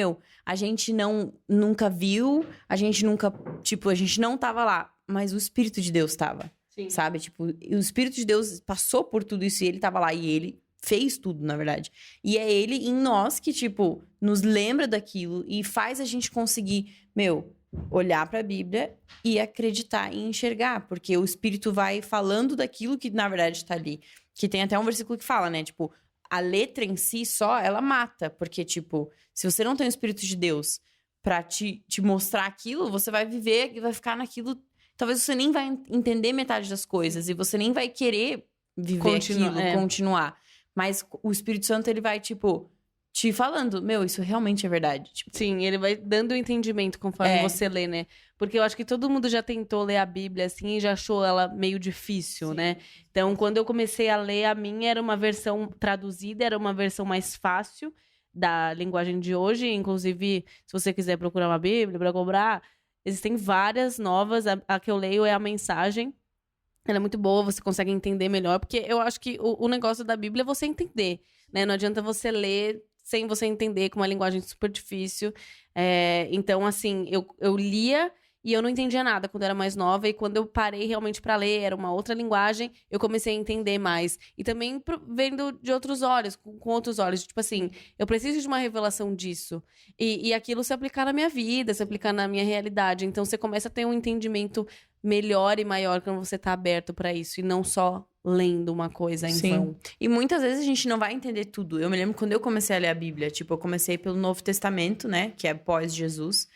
a gente nunca viu, a gente não tava lá, mas o Espírito de Deus tava. Sim. Sabe? Tipo, o Espírito de Deus passou por tudo isso e ele tava lá. E ele fez tudo, na verdade. E é ele em nós que, tipo, nos lembra daquilo e faz a gente conseguir, olhar pra Bíblia e acreditar e enxergar. Porque o Espírito vai falando daquilo que, na verdade, tá ali. Que tem até um versículo que fala, né? Tipo, a letra em si só, ela mata. Porque, tipo, se você não tem o Espírito de Deus pra te mostrar aquilo, você vai viver e vai ficar naquilo... Talvez você nem vai entender metade das coisas e você nem vai querer viver aquilo, continuar. Mas o Espírito Santo, ele vai, tipo, te falando, meu, isso realmente é verdade. Tipo, Sim, ele vai dando o entendimento conforme É. você lê, né? Porque eu acho que todo mundo já tentou ler a Bíblia assim e já achou ela meio difícil, né? Então, quando eu comecei a ler, a minha era uma versão traduzida, era uma versão mais fácil da linguagem de hoje. Inclusive, se você quiser procurar uma Bíblia para comprar, existem várias novas. A que eu leio é a Mensagem. Ela é muito boa, você consegue entender melhor, porque eu acho que o negócio da Bíblia é você entender, né? Não adianta você ler sem você entender, com uma linguagem super difícil. Então, assim, eu lia e eu não entendia nada quando eu era mais nova, e quando eu parei realmente pra ler, era uma outra linguagem, eu comecei a entender mais. E também vendo de outros olhos, com outros olhos. Tipo assim, eu preciso de uma revelação disso. E aquilo se aplicar na minha vida, se aplicar na minha realidade. Então, você começa a ter um entendimento melhor e maior quando você tá aberto pra isso, e não só lendo uma coisa em Sim. vão. E muitas vezes a gente não vai entender tudo. Eu me lembro quando eu comecei a ler a Bíblia, tipo, eu comecei pelo Novo Testamento, né, que é pós-Jesus.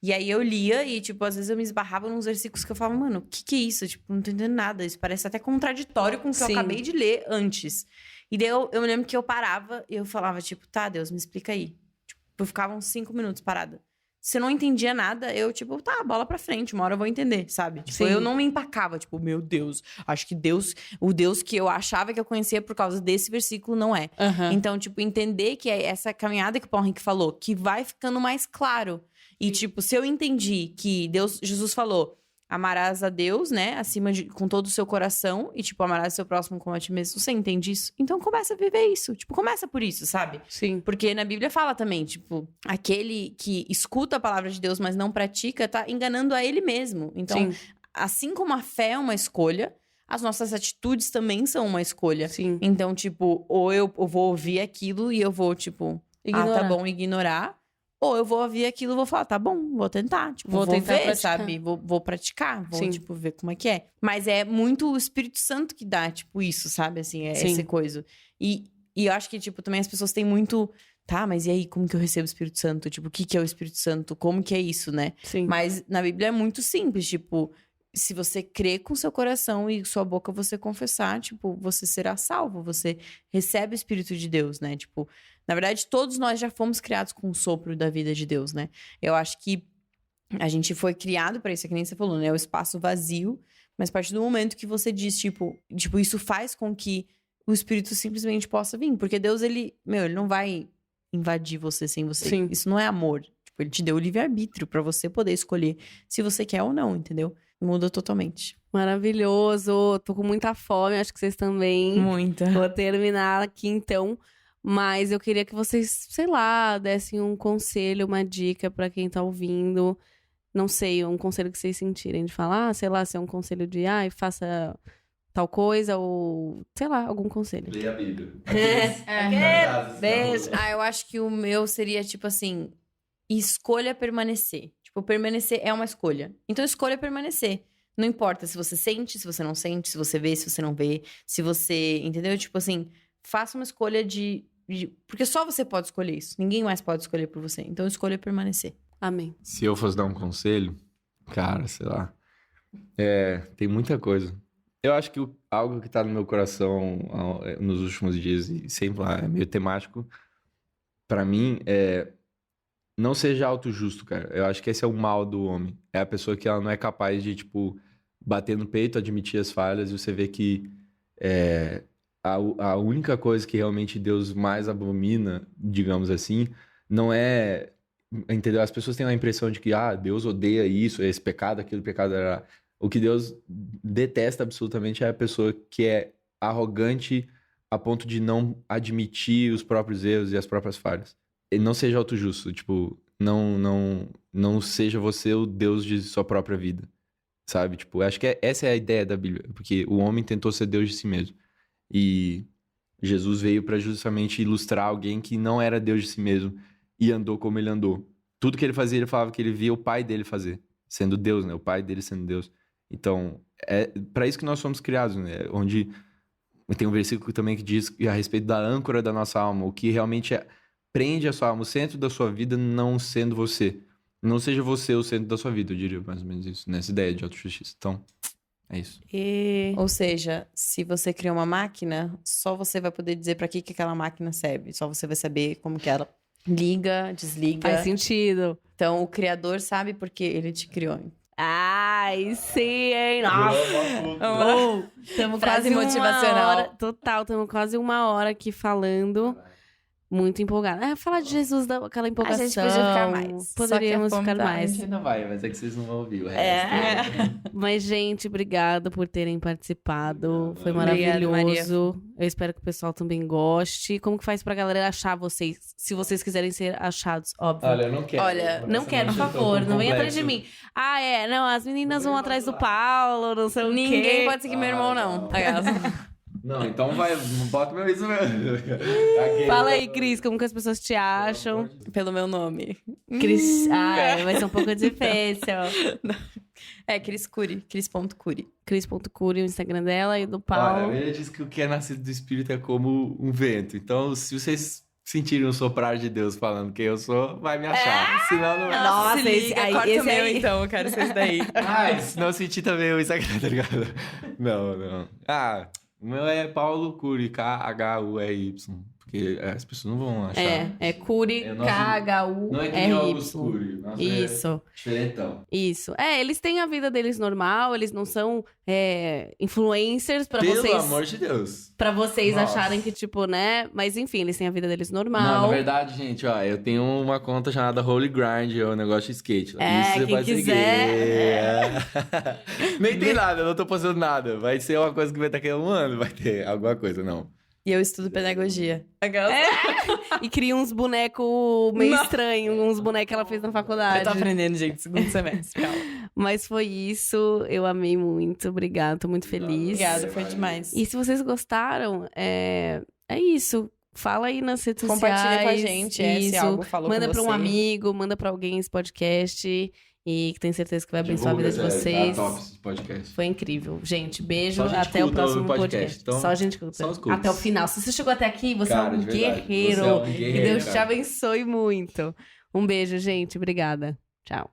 E aí eu lia e, tipo, às vezes eu me esbarrava nos versículos que eu falava, mano, o que é isso? Tipo, não tô entendendo nada. Isso parece até contraditório com o que eu Sim. acabei de ler antes. E daí eu me lembro que eu parava e eu falava, tipo, tá, Deus, me explica aí. Tipo, eu ficava uns 5 minutos parada. Se eu não entendia nada, eu, tipo, tá, bola pra frente, uma hora eu vou entender, sabe? Tipo, Sim. eu não me empacava, tipo, meu Deus, acho que Deus, o Deus que eu achava que eu conhecia por causa desse versículo não é. Aham. Então, tipo, entender que é essa caminhada que o Paulo Henrique falou, que vai ficando mais claro. E, tipo, se eu entendi que Jesus falou, amarás a Deus, né, com todo o seu coração, e, tipo, amarás o seu próximo como a ti mesmo, você entende isso? Então, começa a viver isso. Tipo, começa por isso, sabe? Sim. Porque na Bíblia fala também, tipo, aquele que escuta a palavra de Deus, mas não pratica, tá enganando a ele mesmo. Então, Sim. assim como a fé é uma escolha, as nossas atitudes também são uma escolha. Sim. Então, tipo, ou eu vou ouvir aquilo e eu vou, tipo, Ignorar. tá bom, ignorar. Ou eu vou ouvir aquilo e vou falar, tá bom, vou tentar. Tipo, Vou vou tentar ver, praticar. sabe? Vou praticar, vou, Sim. tipo, ver como é que é. Mas é muito o Espírito Santo que dá, tipo, isso, sabe? Assim, Sim. essa coisa. E eu acho que, tipo, também as pessoas têm muito... Tá, mas e aí, como que eu recebo o Espírito Santo? Tipo, o que é o Espírito Santo? Como que é isso, né? Sim. Mas na Bíblia é muito simples, tipo... Se você crer com seu coração e sua boca você confessar, tipo, você será salvo. Você recebe o Espírito de Deus, né? Tipo, na verdade, todos nós já fomos criados com o sopro da vida de Deus, né? Eu acho que a gente foi criado para isso, é que nem você falou, né? O espaço vazio. Mas a partir do momento que você diz, tipo, isso faz com que o Espírito simplesmente possa vir. Porque Deus, ele não vai invadir você sem você. Sim. Isso não é amor. Tipo, ele te deu o livre-arbítrio para você poder escolher se você quer ou não, entendeu? Muda totalmente. Maravilhoso. Tô com muita fome, acho que vocês também. Muita. Vou terminar aqui então. Mas eu queria que vocês, sei lá, dessem um conselho, uma dica pra quem tá ouvindo. Não sei, um conselho que vocês sentirem de falar, sei lá, se é um conselho de, faça tal coisa, ou sei lá, algum conselho. Leia a Bíblia. Beijo. Eu acho que o meu seria, tipo assim, escolha permanecer. Tipo, permanecer é uma escolha. Então, escolha permanecer. Não importa se você sente, se você não sente, se você vê, se você não vê, se você... Entendeu? Tipo assim, faça uma escolha de... Porque só você pode escolher isso. Ninguém mais pode escolher por você. Então, escolha permanecer. Amém. Se eu fosse dar um conselho, cara, sei lá. Tem muita coisa. Eu acho que algo que tá no meu coração nos últimos dias, e sempre lá, é meio temático, pra mim, não seja autojusto, cara. Eu acho que esse é o mal do homem. É a pessoa que ela não é capaz de, tipo, bater no peito, admitir as falhas, e você vê que a única coisa que realmente Deus mais abomina, digamos assim, não é... Entendeu? As pessoas têm a impressão de que, Deus odeia isso, esse pecado, aquele pecado. O que Deus detesta absolutamente é a pessoa que é arrogante a ponto de não admitir os próprios erros e as próprias falhas. E não seja autojusto, tipo, não seja você o Deus de sua própria vida, sabe? Tipo, acho que essa é a ideia da Bíblia, porque o homem tentou ser Deus de si mesmo. E Jesus veio para justamente ilustrar alguém que não era Deus de si mesmo e andou como ele andou. Tudo que ele fazia, ele falava que ele via o pai dele fazer, sendo Deus, né? O pai dele sendo Deus. Então, é para isso que nós somos criados, né? Onde tem um versículo também que diz a respeito da âncora da nossa alma, o que realmente prende a sua alma, o centro da sua vida não sendo você. Não seja você o centro da sua vida, eu diria mais ou menos isso, nessa ideia de autojustiça. Então, É isso. Ou seja, se você criou uma máquina, só você vai poder dizer pra que aquela máquina serve. Só você vai saber como que ela liga, desliga. Faz sentido. Então, o criador sabe porque ele te criou. Ai, sim, hein? Nossa. Estamos Frase quase motivacional. uma hora. Total, estamos quase uma hora aqui falando. Muito empolgada. Falar de Jesus, aquela empolgação. A gente podia ficar mais. Poderíamos Só que a ficar fome tá- mais. ainda vai, mas é que vocês não vão ouvir o resto. Mas, gente, obrigada por terem participado. Foi Obrigada, maravilhoso. Eu espero que o pessoal também goste. Como que faz pra galera achar vocês? Se vocês quiserem ser achados, óbvio. Olha, eu não quero. Olha, Não quero, por favor, não venha atrás de mim. Não, as meninas vão atrás do Paulo, não sei o quê. Ninguém pode seguir meu irmão, não. Não, então vai, bota meu isso mesmo. Aquele. Fala aí, Cris, como que as pessoas te acham? Pelo meu nome. Cris, vai ser um pouco difícil. É, Cris Curi. Cris.curi. Cris.curi, o Instagram dela e do Olha, Paulo. a Miriam disse que o que é nascido do Espírito é como um vento. Então, se vocês sentirem o soprar de Deus falando quem eu sou, vai me achar. Senão não... Nossa, se esse liga, aí- corta esse o meu, aí. então. Eu quero ser esse daí. Se não sentir também o Instagram, tá ligado? Não. O meu é Paulo Curi, K-H-U-R-Y. Porque as pessoas não vão achar. É Curi, É nosso- K-H-U-R-Y. Não é que nem Augusto Curi. Nosso Isso. É diferentão. Isso. Eles têm a vida deles normal, eles não são influencers pra Pelo vocês. amor de Deus. Pra vocês Nossa. acharem que, tipo, né? Mas enfim, eles têm a vida deles normal. Não, na verdade, gente, ó, eu tenho uma conta chamada Holy Grind, é um negócio de skate. É, Isso você quem pode quiser. seguir. Nem tem nada, eu não tô postando nada. Vai ser uma coisa que vai estar aqui um ano, vai ter alguma coisa, não. E eu estudo pedagogia. E cria uns bonecos meio estranhos, uns bonecos que ela fez na faculdade. Eu tô aprendendo, gente, segundo semestre. Calma. Mas foi isso, eu amei muito, obrigada, tô muito feliz. Obrigada, foi demais. E se vocês gostaram, é isso. Fala aí nas redes Compartilha sociais. com a gente, se isso. algo falou Manda com pra um você. amigo, manda pra alguém esse podcast. E que tenho certeza que vai abençoar a vida de vocês. Tá top esse podcast. Foi incrível. Gente, beijo. Só gente Até o culta próximo no podcast. podcast, então, Só a gente culta. só os cultos. Até o final. Se você chegou até aqui, você Cara, é um de verdade, guerreiro. você é um Que guerreiro, Deus te cara. abençoe muito. Um beijo, gente. Obrigada. Tchau.